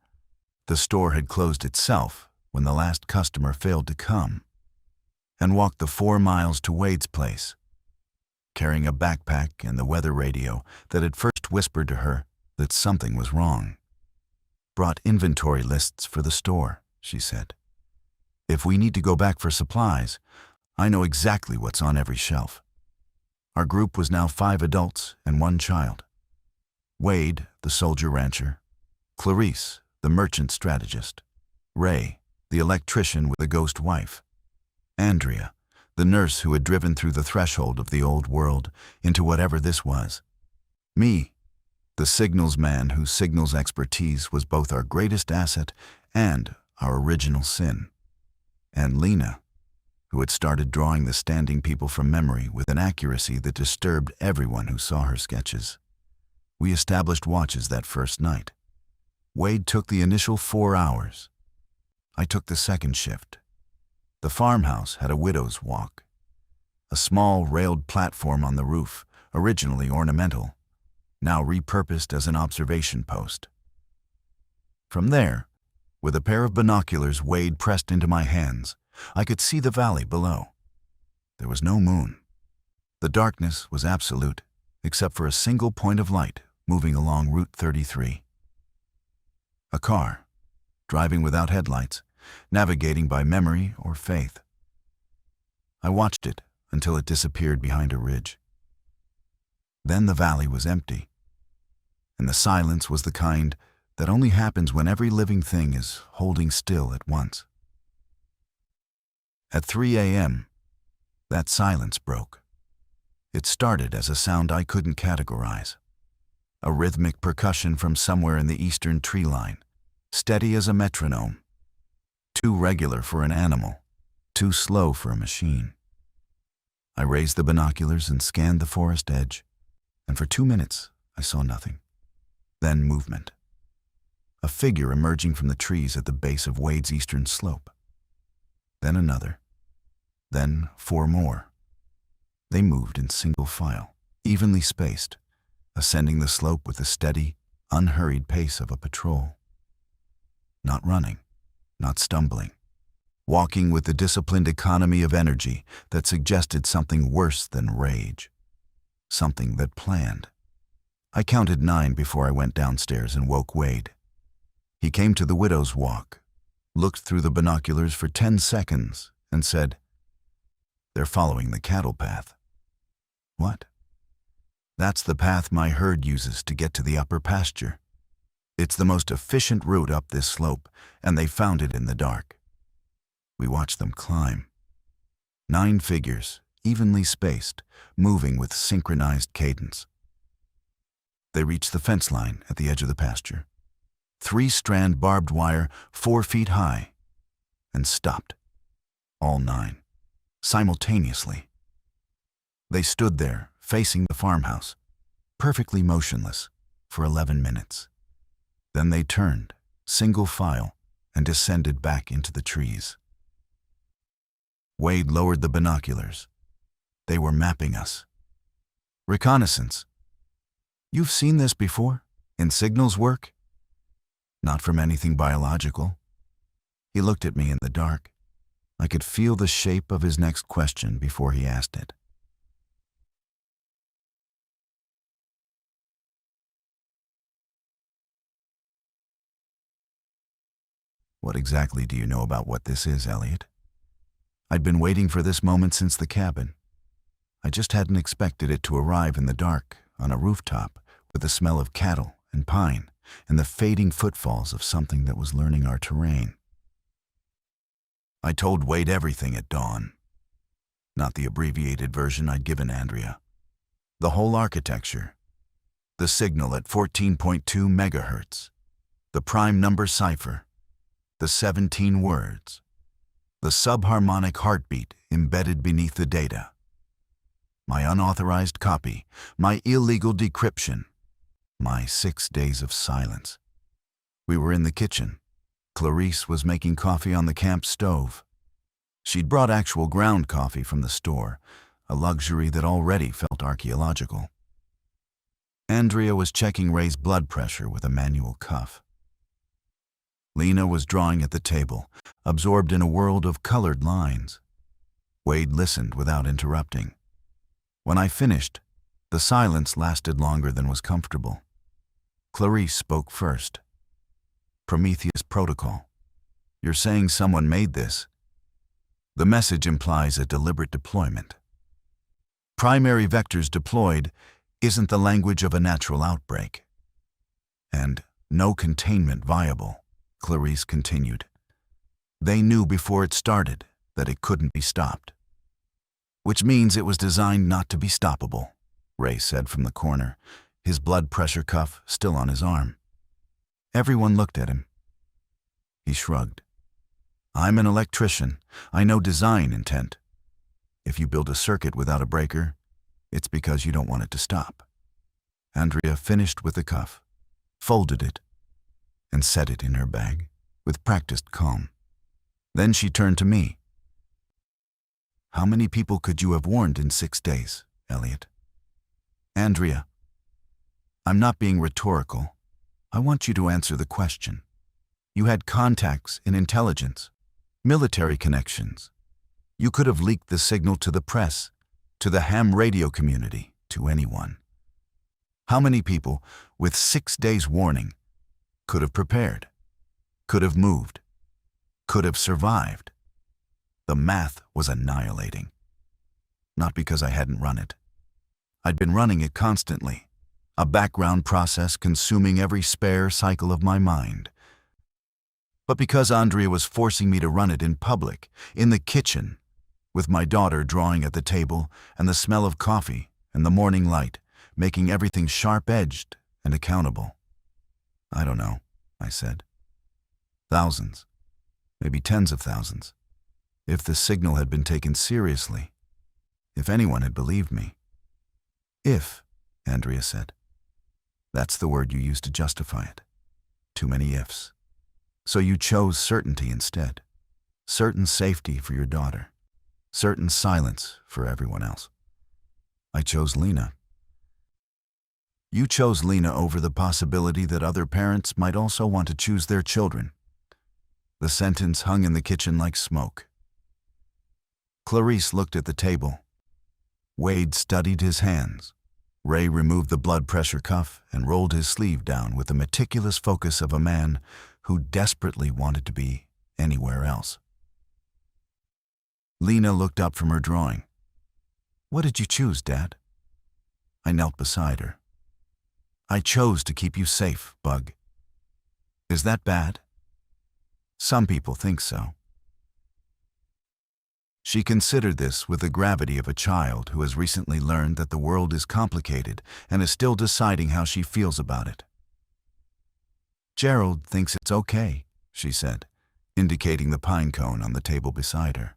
the store had closed itself when the last customer failed to come, and walked the 4 miles to Wade's place, carrying a backpack and the weather radio that had first whispered to her that something was wrong. Brought inventory lists for the store, she said. If we need to go back for supplies, I know exactly what's on every shelf. Our group was now 5 adults and 1 child. Wade, the soldier rancher. Clarice, the merchant strategist. Ray, the electrician with a ghost wife. Andrea, the nurse who had driven through the threshold of the old world into whatever this was. Me, the signals man whose signals expertise was both our greatest asset and our original sin. And Lena, who had started drawing the standing people from memory with an accuracy that disturbed everyone who saw her sketches. We established watches that first night. Wade took the initial 4 hours. I took the second shift. The farmhouse had a widow's walk, a small railed platform on the roof, originally ornamental, now repurposed as an observation post. From there, with a pair of binoculars Wade pressed into my hands, I could see the valley below. There was no moon. The darkness was absolute, except for a single point of light moving along Route 33. A car, driving without headlights, navigating by memory or faith. I watched it until it disappeared behind a ridge. Then the valley was empty, and the silence was the kind that only happens when every living thing is holding still at once. At 3 a.m., that silence broke. It started as a sound I couldn't categorize. A rhythmic percussion from somewhere in the eastern tree line, steady as a metronome. Too regular for an animal, too slow for a machine. I raised the binoculars and scanned the forest edge, and for 2 minutes I saw nothing. Then movement. A figure emerging from the trees at the base of Wade's eastern slope. Then another. Then 4 more. They moved in single file, evenly spaced, ascending the slope with the steady, unhurried pace of a patrol. Not running, not stumbling, walking with the disciplined economy of energy that suggested something worse than rage, something that planned. I counted 9 before I went downstairs and woke Wade. He came to the widow's walk, looked through the binoculars for 10 seconds, and said, "They're following the cattle path." What? That's the path my herd uses to get to the upper pasture. It's the most efficient route up this slope, and they found it in the dark. We watched them climb. 9 figures, evenly spaced, moving with synchronized cadence. They reached the fence line at the edge of the pasture. 3-strand barbed wire, 4 feet high, and stopped. All 9, simultaneously. They stood there, facing the farmhouse, perfectly motionless, for 11 minutes. Then they turned, single file, and descended back into the trees. Wade lowered the binoculars. They were mapping us. Reconnaissance. You've seen this before? In signals work? Not from anything biological. He looked at me in the dark. I could feel the shape of his next question before he asked it. What exactly do you know about what this is, Elliot? I'd been waiting for this moment since the cabin. I just hadn't expected it to arrive in the dark, on a rooftop, with the smell of cattle and pine, and the fading footfalls of something that was learning our terrain. I told Wade everything at dawn. Not the abbreviated version I'd given Andrea. The whole architecture. The signal at 14.2 megahertz. The prime number cipher. The 17 words. The subharmonic heartbeat embedded beneath the data. My unauthorized copy. My illegal decryption. My 6 days of silence. We were in the kitchen. Clarice was making coffee on the camp stove. She'd brought actual ground coffee from the store, a luxury that already felt archaeological. Andrea was checking Ray's blood pressure with a manual cuff. Lena was drawing at the table, absorbed in a world of colored lines. Wade listened without interrupting. When I finished, the silence lasted longer than was comfortable. Clarice spoke first. Prometheus Protocol. You're saying someone made this? The message implies a deliberate deployment. Primary vectors deployed isn't the language of a natural outbreak. And no containment viable, Clarice continued. They knew before it started that it couldn't be stopped. Which means it was designed not to be stoppable, Ray said from the corner, his blood pressure cuff still on his arm. Everyone looked at him. He shrugged. I'm an electrician. I know design intent. If you build a circuit without a breaker, it's because you don't want it to stop. Andrea finished with the cuff, folded it, and set it in her bag with practiced calm. Then she turned to me. How many people could you have warned in 6 days, Elliot? Andrea, I'm not being rhetorical. I want you to answer the question. You had contacts in intelligence, military connections. You could have leaked the signal to the press, to the ham radio community, to anyone. How many people, with 6 days' warning, could have prepared, could have moved, could have survived? The math was annihilating. Not because I hadn't run it. I'd been running it constantly, a background process consuming every spare cycle of my mind. But because Andrea was forcing me to run it in public, in the kitchen, with my daughter drawing at the table and the smell of coffee and the morning light, making everything sharp-edged and accountable. I don't know, I said. Thousands, maybe tens of thousands. If the signal had been taken seriously, if anyone had believed me. If, Andrea said. That's the word you used to justify it. Too many ifs. So you chose certainty instead. Certain safety for your daughter. Certain silence for everyone else. I chose Lena. You chose Lena over the possibility that other parents might also want to choose their children. The sentence hung in the kitchen like smoke. Clarice looked at the table. Wade studied his hands. Ray removed the blood pressure cuff and rolled his sleeve down with the meticulous focus of a man who desperately wanted to be anywhere else. Lena looked up from her drawing. What did you choose, Dad? I knelt beside her. I chose to keep you safe, Bug. Is that bad? Some people think so. She considered this with the gravity of a child who has recently learned that the world is complicated and is still deciding how she feels about it. Gerald thinks it's okay, she said, indicating the pine cone on the table beside her.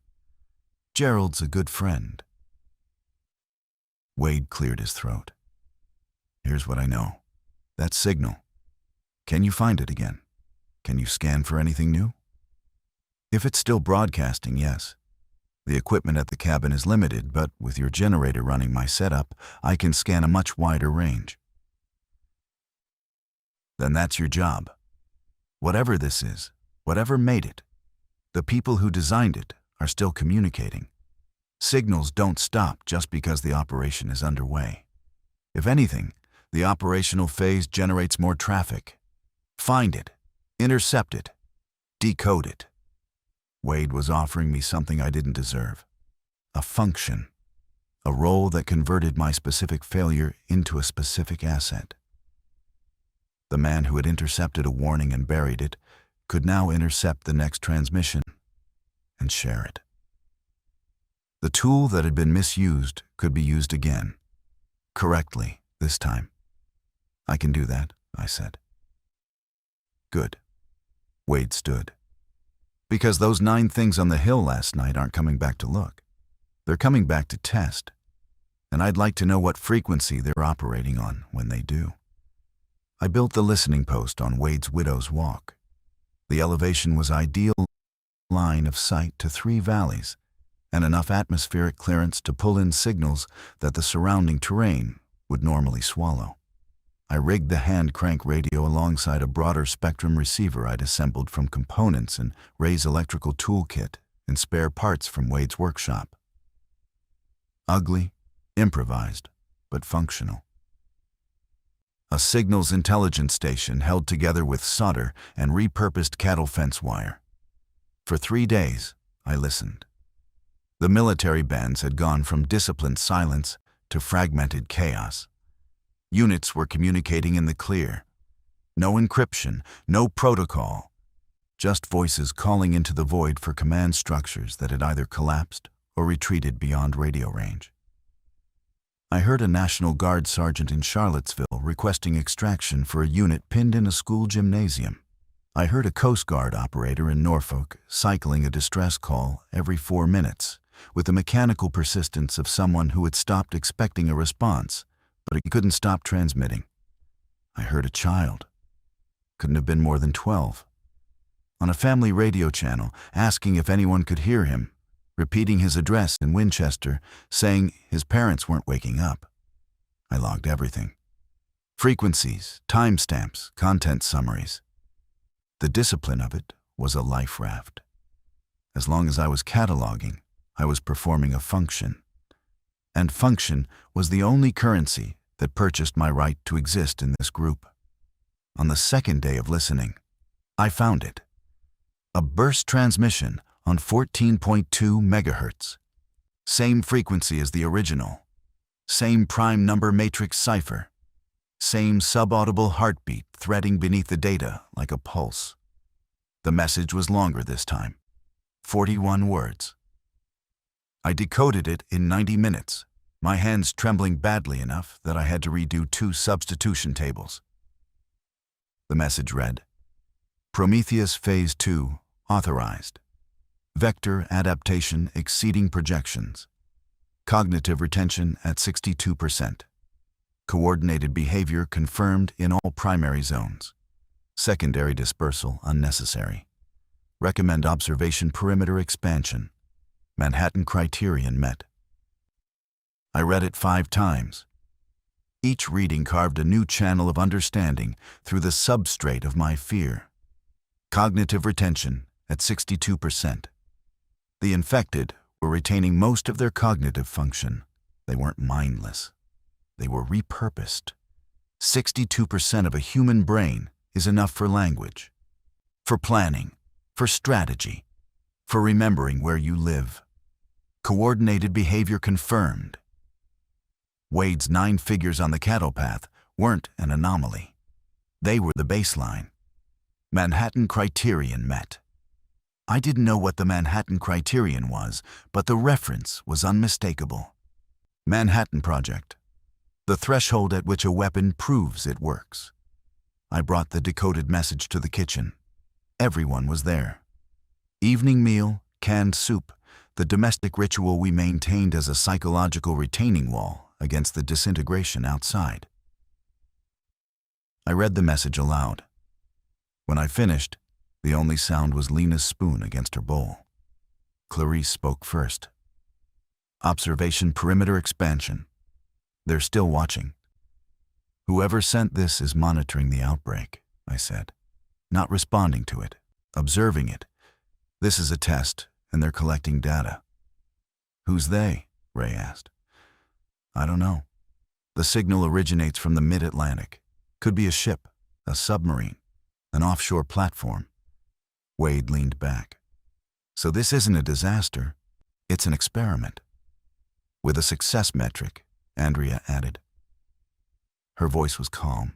Gerald's a good friend. Wade cleared his throat. Here's what I know. That signal. Can you find it again? Can you scan for anything new? If it's still broadcasting, yes. The equipment at the cabin is limited, but with your generator running my setup, I can scan a much wider range. Then that's your job. Whatever this is, whatever made it, the people who designed it are still communicating. Signals don't stop just because the operation is underway. If anything, the operational phase generates more traffic. Find it, intercept it, decode it. Wade was offering me something I didn't deserve. A function. A role that converted my specific failure into a specific asset. The man who had intercepted a warning and buried it could now intercept the next transmission and share it. The tool that had been misused could be used again. Correctly, this time. I can do that, I said. Good. Wade stood. Because those 9 things on the hill last night aren't coming back to look. They're coming back to test. And I'd like to know what frequency they're operating on when they do. I built the listening post on Wade's Widow's Walk. The elevation was ideal line of sight to 3 valleys, and enough atmospheric clearance to pull in signals that the surrounding terrain would normally swallow. I rigged the hand crank radio alongside a broader spectrum receiver I'd assembled from components in Ray's electrical toolkit and spare parts from Wade's workshop. Ugly, improvised, but functional. A signals intelligence station held together with solder and repurposed cattle fence wire. For 3 days, I listened. The military bands had gone from disciplined silence to fragmented chaos. Units were communicating in the clear. No encryption, no protocol. Just voices calling into the void for command structures that had either collapsed or retreated beyond radio range. I heard a National Guard sergeant in Charlottesville requesting extraction for a unit pinned in a school gymnasium. I heard a Coast Guard operator in Norfolk cycling a distress call every 4 minutes, with the mechanical persistence of someone who had stopped expecting a response, but he couldn't stop transmitting. I heard a child. Couldn't have been more than 12. On a family radio channel, asking if anyone could hear him, repeating his address in Winchester, saying his parents weren't waking up. I logged everything. Frequencies, timestamps, content summaries. The discipline of it was a life raft. As long as I was cataloging, I was performing a function. And function was the only currency that purchased my right to exist in this group. On the 2nd day of listening, I found it. A burst transmission on 14.2 megahertz. Same frequency as the original. Same prime number matrix cipher. Same subaudible heartbeat threading beneath the data like a pulse. The message was longer this time. 41 words. I decoded it in 90 minutes, my hands trembling badly enough that I had to redo 2 substitution tables. The message read, Prometheus Phase 2 authorized. Vector adaptation exceeding projections. Cognitive retention at 62%. Coordinated behavior confirmed in all primary zones. Secondary dispersal unnecessary. Recommend observation perimeter expansion. Manhattan criterion met. I read it 5 times. Each reading carved a new channel of understanding through the substrate of my fear. Cognitive retention at 62%. The infected were retaining most of their cognitive function. They weren't mindless. They were repurposed. 62% of a human brain is enough for language, for planning, for strategy, for remembering where you live. Coordinated behavior confirmed. Wade's 9 figures on the cattle path weren't an anomaly. They were the baseline. Manhattan criterion met. I didn't know what the Manhattan criterion was, but the reference was unmistakable. Manhattan Project. The threshold at which a weapon proves it works. I brought the decoded message to the kitchen. Everyone was there. Evening meal, canned soup, the domestic ritual we maintained as a psychological retaining wall against the disintegration outside. I read the message aloud. When I finished, the only sound was Lena's spoon against her bowl. Clarice spoke first. Observation perimeter expansion. They're still watching. Whoever sent this is monitoring the outbreak, I said. Not responding to it, observing it. This is a test, and they're collecting data. Who's they? Ray asked. I don't know. The signal originates from the mid-Atlantic. Could be a ship, a submarine, an offshore platform. Wade leaned back. So this isn't a disaster. It's an experiment. With a success metric, Andrea added. Her voice was calm.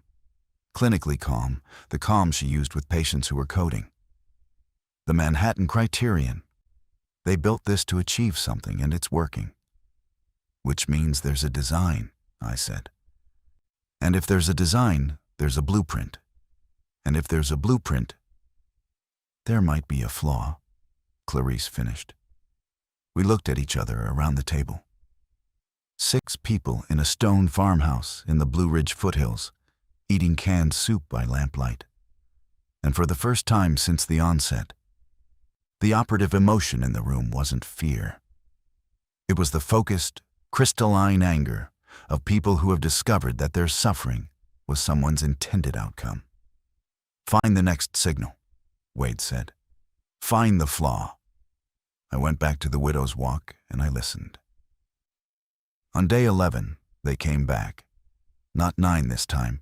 Clinically calm, the calm she used with patients who were coding. The Manhattan criterion. They built this to achieve something, and it's working. Which means there's a design, I said. And if there's a design, there's a blueprint. And if there's a blueprint, there might be a flaw, Clarice finished. We looked at each other around the table. 6 people in a stone farmhouse in the Blue Ridge foothills, eating canned soup by lamplight. And for the first time since the onset, the operative emotion in the room wasn't fear. It was the focused, crystalline anger of people who have discovered that their suffering was someone's intended outcome. "Find the next signal," Wade said. "Find the flaw." I went back to the widow's walk and I listened. On day 11, they came back. Not 9 this time.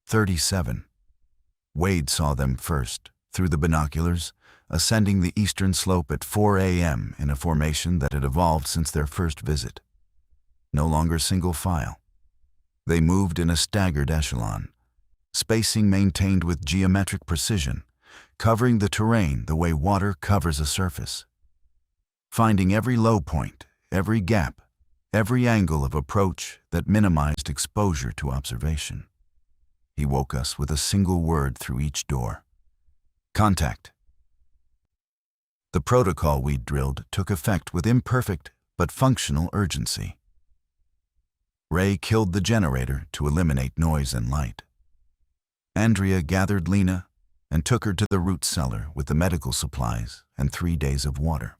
37. Wade saw them first, through the binoculars, ascending the eastern slope at 4 a.m. in a formation that had evolved since their first visit. No longer single file. They moved in a staggered echelon, spacing maintained with geometric precision, covering the terrain the way water covers a surface. Finding every low point, every gap, every angle of approach that minimized exposure to observation. He woke us with a single word through each door. "Contact." The protocol we'd drilled took effect with imperfect but functional urgency. Ray killed the generator to eliminate noise and light. Andrea gathered Lena and took her to the root cellar with the medical supplies and 3 days of water.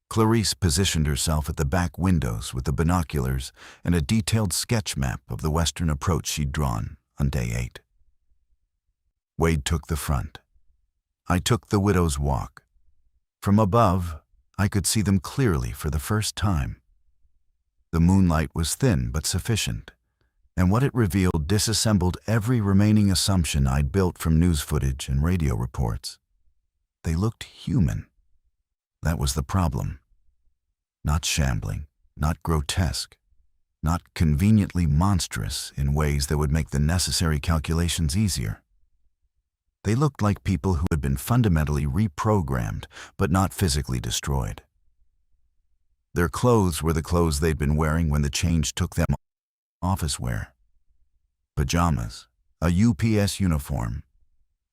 Clarice positioned herself at the back windows with the binoculars and a detailed sketch map of the western approach she'd drawn on day 8. Wade took the front. I took the widow's walk. From above, I could see them clearly for the first time. The moonlight was thin but sufficient, and what it revealed disassembled every remaining assumption I'd built from news footage and radio reports. They looked human. That was the problem. Not shambling, not grotesque, not conveniently monstrous in ways that would make the necessary calculations easier. They looked like people who had been fundamentally reprogrammed, but not physically destroyed. Their clothes were the clothes they'd been wearing when the change took them office wear. Pajamas, a UPS uniform,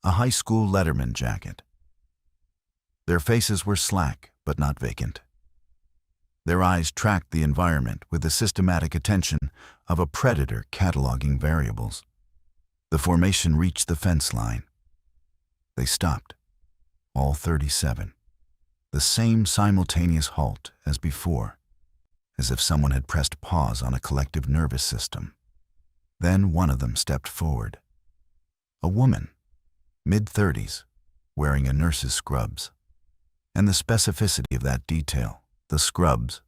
a high school letterman jacket. Their faces were slack, but not vacant. Their eyes tracked the environment with the systematic attention of a predator cataloging variables. The formation reached the fence line. They stopped, all 37. The same simultaneous halt as before, as if someone had pressed pause on a collective nervous system. Then one of them stepped forward. A woman, mid-30s, wearing a nurse's scrubs. And the specificity of that detail, the scrubs,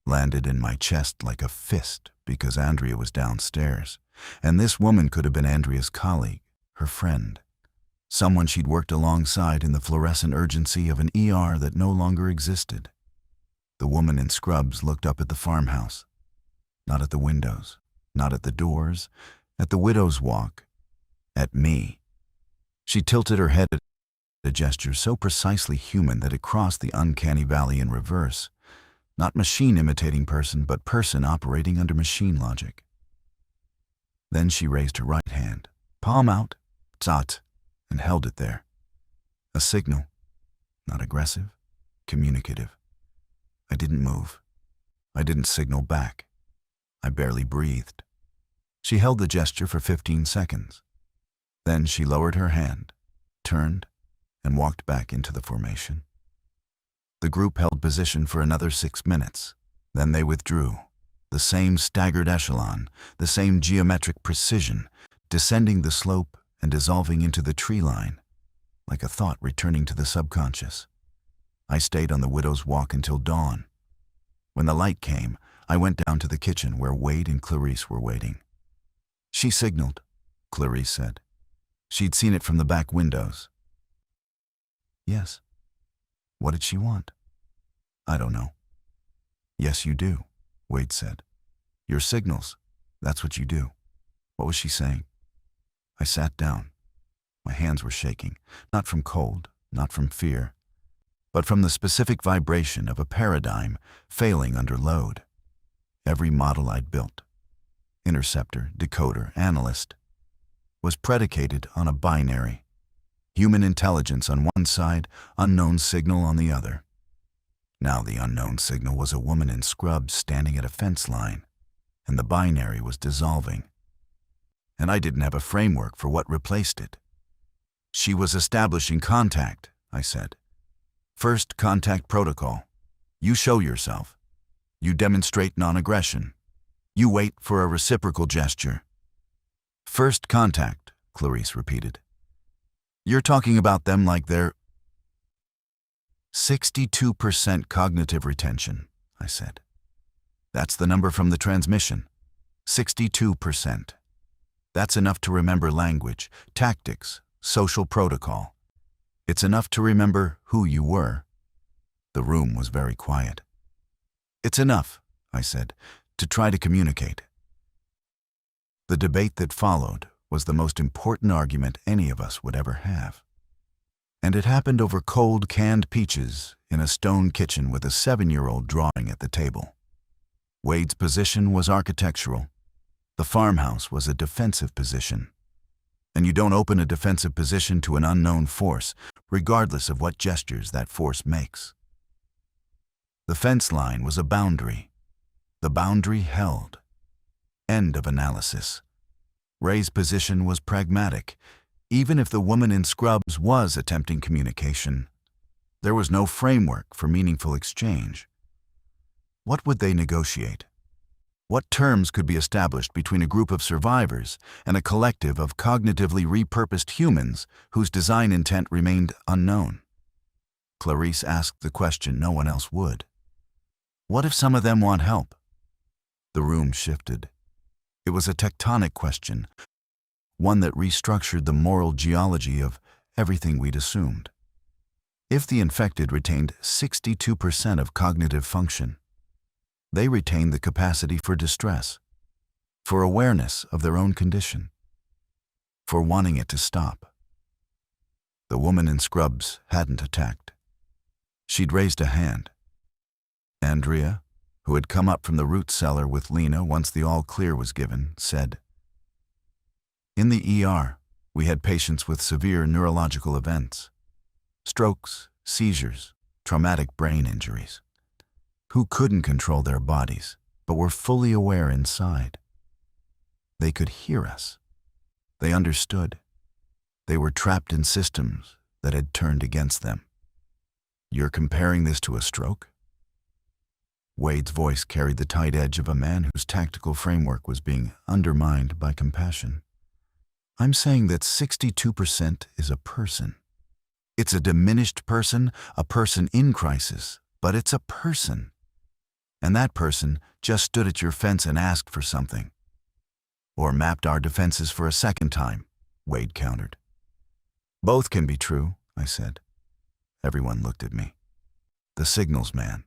landed in my chest like a fist because Andrea was downstairs, and this woman could have been Andrea's colleague, her friend, someone she'd worked alongside in the fluorescent urgency of an ER that no longer existed. The woman in scrubs looked up at the farmhouse, not at the windows, not at the doors, at the widow's walk, at me. She tilted her head at a gesture so precisely human that it crossed the uncanny valley in reverse. Not machine imitating person, but person operating under machine logic. Then she raised her right hand, palm out, tzat, and held it there. A signal, not aggressive, communicative. I didn't move. I didn't signal back. I barely breathed. She held the gesture for 15 seconds. Then she lowered her hand, turned, and walked back into the formation. The group held position for another 6 minutes. Then they withdrew, the same staggered echelon, the same geometric precision, descending the slope and dissolving into the tree line, like a thought returning to the subconscious. I stayed on the widow's walk until dawn. When the light came, I went down to the kitchen where Wade and Clarice were waiting. "She signaled," Clarice said. "She'd seen it from the back windows." "Yes. What did she want?" "I don't know." "Yes, you do," Wade said. "Your signals, that's what you do." "What was she saying?" I sat down. My hands were shaking, not from cold, not from fear, but from the specific vibration of a paradigm failing under load. Every model I'd built, interceptor, decoder, analyst, was predicated on a binary. Human intelligence on one side, unknown signal on the other. Now the unknown signal was a woman in scrubs standing at a fence line, and the binary was dissolving. and I didn't have a framework for what replaced it. She was establishing contact, I said. First contact protocol. You show yourself. You demonstrate non-aggression. You wait for a reciprocal gesture. First contact, Clarice repeated. You're talking about them like they're 62% cognitive retention, I said. That's the number from the transmission. 62%. That's enough to remember language, tactics, social protocol. It's enough to remember who you were. The room was very quiet. It's enough, I said, to try to communicate. The debate that followed was the most important argument any of us would ever have. And it happened over cold canned peaches in a stone kitchen with a 7-year-old drawing at the table. Wade's position was architectural. The farmhouse was a defensive position. And you don't open a defensive position to an unknown force, regardless of what gestures that force makes. The fence line was a boundary. The boundary held. End of analysis. Ray's position was pragmatic. Even if the woman in scrubs was attempting communication, there was no framework for meaningful exchange. What would they negotiate? What terms could be established between a group of survivors and a collective of cognitively repurposed humans whose design intent remained unknown? Clarice asked the question no one else would. What if some of them want help? The room shifted. It was a tectonic question, one that restructured the moral geology of everything we'd assumed. If the infected retained 62% of cognitive function, they retained the capacity for distress, for awareness of their own condition, for wanting it to stop. The woman in scrubs hadn't attacked. She'd raised a hand. Andrea, who had come up from the root cellar with Lena once the all-clear was given, said, "In the ER, we had patients with severe neurological events, strokes, seizures, traumatic brain injuries, who couldn't control their bodies, but were fully aware inside. They could hear us. They understood. They were trapped in systems that had turned against them. You're comparing this to a stroke?" Wade's voice carried the tight edge of a man whose tactical framework was being undermined by compassion. I'm saying that 62% is a person. It's a diminished person, a person in crisis, but it's a person. And that person just stood at your fence and asked for something. Or mapped our defenses for a second time, Wade countered. Both can be true, I said. Everyone looked at me. The signals man.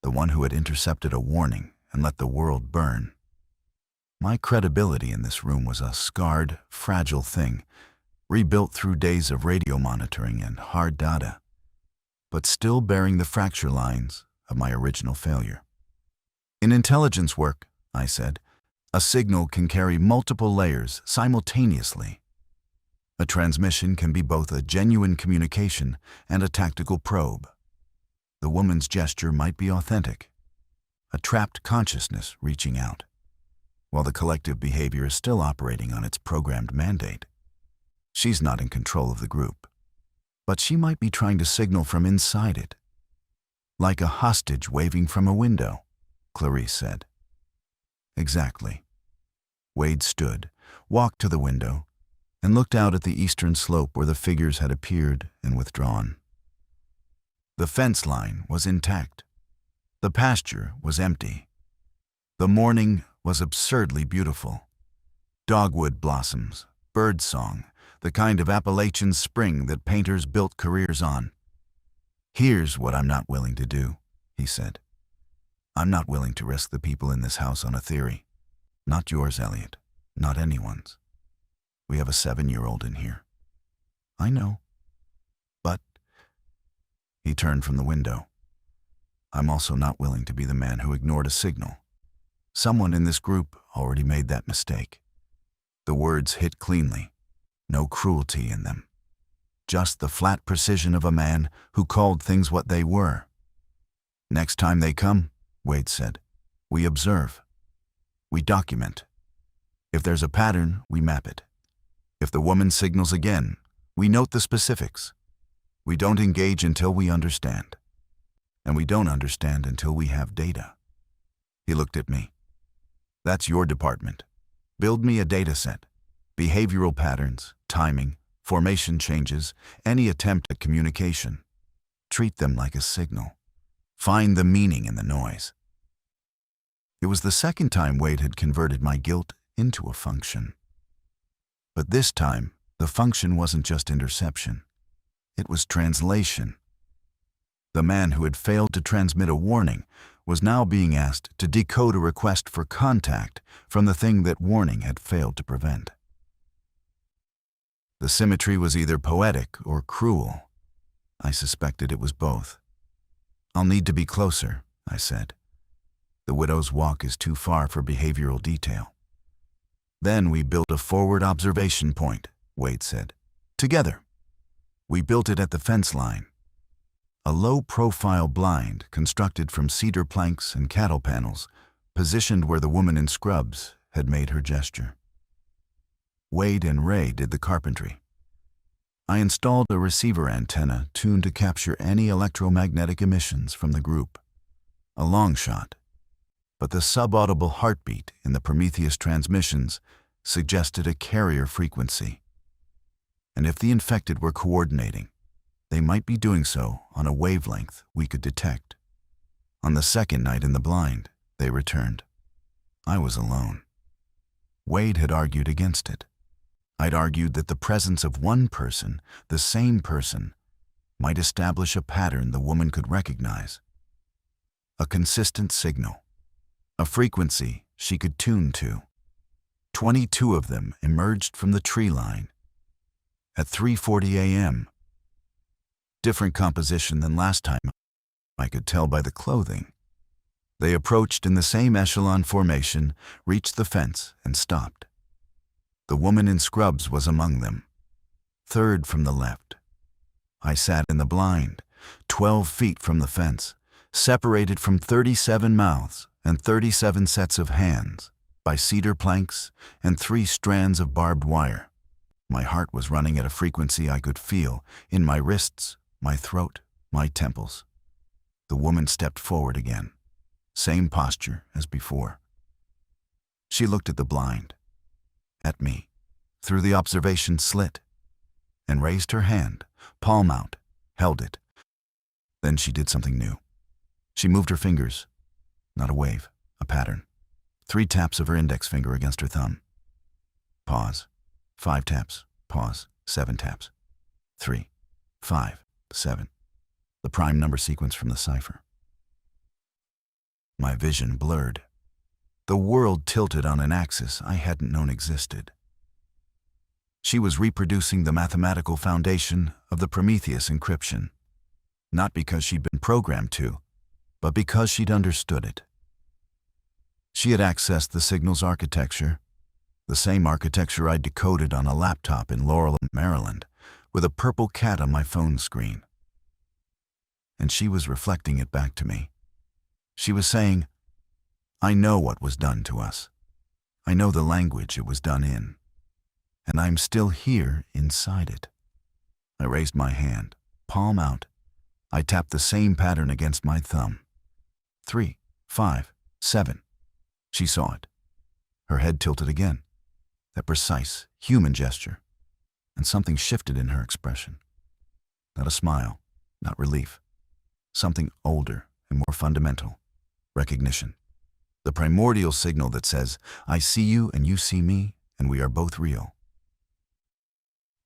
The one who had intercepted a warning and let the world burn. My credibility in this room was a scarred, fragile thing, rebuilt through days of radio monitoring and hard data, but still bearing the fracture lines of my original failure. In intelligence work, I said, a signal can carry multiple layers simultaneously. A transmission can be both a genuine communication and a tactical probe. The woman's gesture might be authentic, a trapped consciousness reaching out, while the collective behavior is still operating on its programmed mandate. She's not in control of the group, but she might be trying to signal from inside it, like a hostage waving from a window, Clarice said. Exactly. Wade stood, walked to the window, and looked out at the eastern slope where the figures had appeared and withdrawn. The fence line was intact. The pasture was empty. The morning was absurdly beautiful. Dogwood blossoms, bird song, the kind of Appalachian spring that painters built careers on. Here's what I'm not willing to do, he said. I'm not willing to risk the people in this house on a theory. Not yours, Elliot. Not anyone's. We have a 7-year-old in here. I know. But he turned from the window. I'm also not willing to be the man who ignored a signal. Someone in this group already made that mistake. The words hit cleanly. No cruelty in them. Just the flat precision of a man who called things what they were. Next time they come, Wade said, we observe. We document. If there's a pattern, we map it. If the woman signals again, we note the specifics. We don't engage until we understand. And we don't understand until we have data. He looked at me. That's your department. Build me a data set. Behavioral patterns, timing, formation changes, any attempt at communication. Treat them like a signal. Find the meaning in the noise. It was the second time Wade had converted my guilt into a function. But this time, the function wasn't just interception. It was translation. The man who had failed to transmit a warning was now being asked to decode a request for contact from the thing that warning had failed to prevent. The symmetry was either poetic or cruel. I suspected it was both. "I'll need to be closer," I said. "The widow's walk is too far for behavioral detail." "Then we built a forward observation point," Wade said. "Together. We built it at the fence line. A low-profile blind constructed from cedar planks and cattle panels, positioned where the woman in scrubs had made her gesture. Wade and Ray did the carpentry. I installed a receiver antenna tuned to capture any electromagnetic emissions from the group. A long shot, but the subaudible heartbeat in the Prometheus transmissions suggested a carrier frequency. And if the infected were coordinating, they might be doing so on a wavelength we could detect. On the second night in the blind, they returned. I was alone. Wade had argued against it. I'd argued that the presence of one person, the same person, might establish a pattern the woman could recognize. A consistent signal. A frequency she could tune to. 22 of them emerged from the tree line. At 3:40 a.m. Different composition than last time, I could tell by the clothing. They approached in the same echelon formation, reached the fence, and stopped. The woman in scrubs was among them. Third from the left. I sat in the blind, 12 feet from the fence, separated from 37 mouths and 37 sets of hands by cedar planks and 3 strands of barbed wire. My heart was running at a frequency I could feel in my wrists, my throat, my temples. The woman stepped forward again. Same posture as before. She looked at the blind, at me, through the observation slit, and raised her hand, palm out, held it. Then she did something new. She moved her fingers, not a wave, a pattern. 3 taps of her index finger against her thumb. Pause. 5 taps, pause, 7 taps. 3, 5, 7. The prime number sequence from the cipher. My vision blurred. The world tilted on an axis I hadn't known existed. She was reproducing the mathematical foundation of the Prometheus encryption, not because she'd been programmed to, but because she'd understood it. She had accessed the signal's architecture, the same architecture I'd decoded on a laptop in Laurel, Maryland, with a purple cat on my phone screen. And she was reflecting it back to me. She was saying, "I know what was done to us. I know the language it was done in. And I'm still here inside it." I raised my hand, palm out. I tapped the same pattern against my thumb. 3, 5, 7. She saw it. Her head tilted again. That precise, human gesture. And something shifted in her expression. Not a smile, not relief. Something older and more fundamental. Recognition. The primordial signal that says, "I see you and you see me, and we are both real."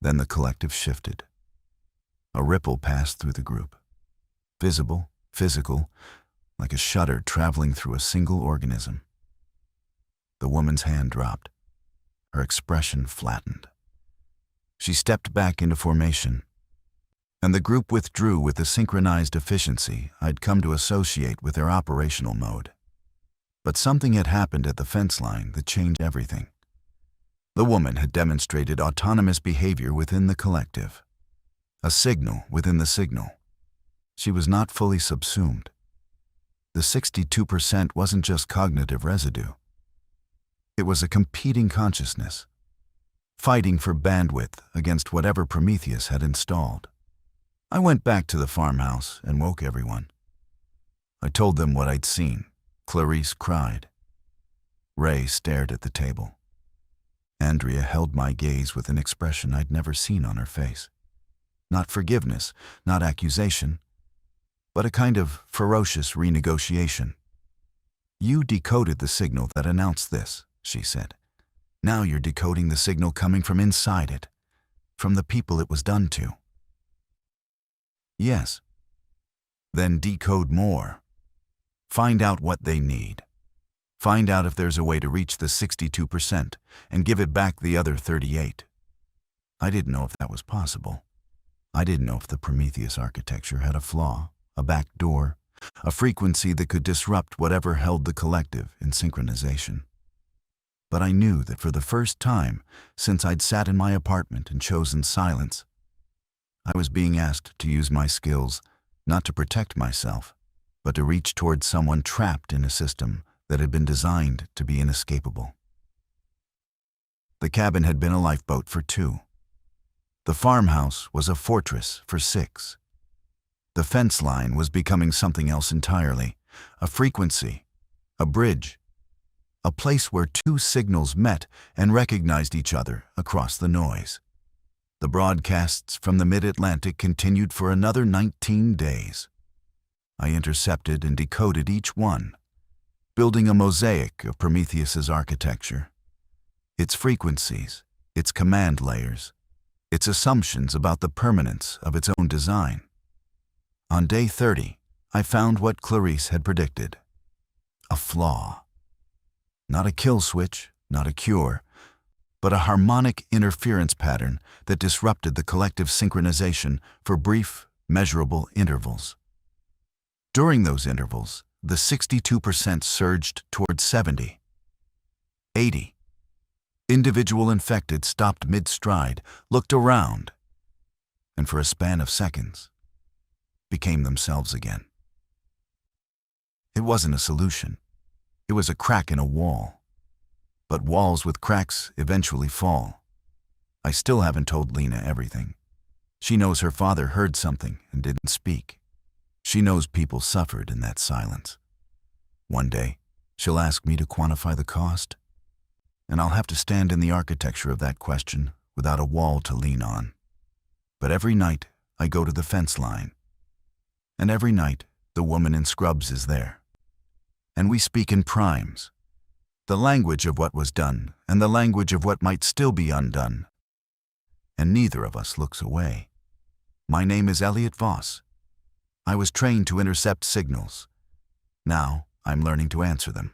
Then the collective shifted. A ripple passed through the group. Visible, physical, like a shudder traveling through a single organism. The woman's hand dropped. Her expression flattened. She stepped back into formation, and the group withdrew with the synchronized efficiency I'd come to associate with their operational mode. But something had happened at the fence line that changed everything. The woman had demonstrated autonomous behavior within the collective, a signal within the signal. She was not fully subsumed. The 62% wasn't just cognitive residue. It was a competing consciousness, fighting for bandwidth against whatever Prometheus had installed. I went back to the farmhouse and woke everyone. I told them what I'd seen. Clarice cried. Ray stared at the table. Andrea held my gaze with an expression I'd never seen on her face. Not forgiveness, not accusation, but a kind of ferocious renegotiation. You decoded the signal that announced this, she said. Now you're decoding the signal coming from inside it, from the people it was done to. Yes. Then decode more. Find out what they need. Find out if there's a way to reach the 62% and give it back the other 38%. I didn't know if that was possible. I didn't know if the Prometheus architecture had a flaw, a back door, a frequency that could disrupt whatever held the collective in synchronization. But I knew that for the first time since I'd sat in my apartment and chosen silence, I was being asked to use my skills not to protect myself, but to reach towards someone trapped in a system that had been designed to be inescapable. The cabin had been a lifeboat for 2. The farmhouse was a fortress for 6. The fence line was becoming something else entirely, a frequency, a bridge, a place where 2 signals met and recognized each other across the noise. The broadcasts from the mid-Atlantic continued for another 19 days. I intercepted and decoded each one, building a mosaic of Prometheus's architecture, its frequencies, its command layers, its assumptions about the permanence of its own design. On day 30, I found what Clarice had predicted. A flaw. Not a kill switch, not a cure, but a harmonic interference pattern that disrupted the collective synchronization for brief, measurable intervals. During those intervals, the 62% surged toward 70, 80. Individual infected stopped mid-stride, looked around, and for a span of seconds, became themselves again. It wasn't a solution. It was a crack in a wall. But walls with cracks eventually fall. I still haven't told Lena everything. She knows her father heard something and didn't speak. She knows people suffered in that silence. One day, she'll ask me to quantify the cost, and I'll have to stand in the architecture of that question without a wall to lean on. But every night, I go to the fence line. And every night, the woman in scrubs is there. And we speak in primes, the language of what was done and the language of what might still be undone. And neither of us looks away. My name is Elliot Voss. I was trained to intercept signals. Now I'm learning to answer them.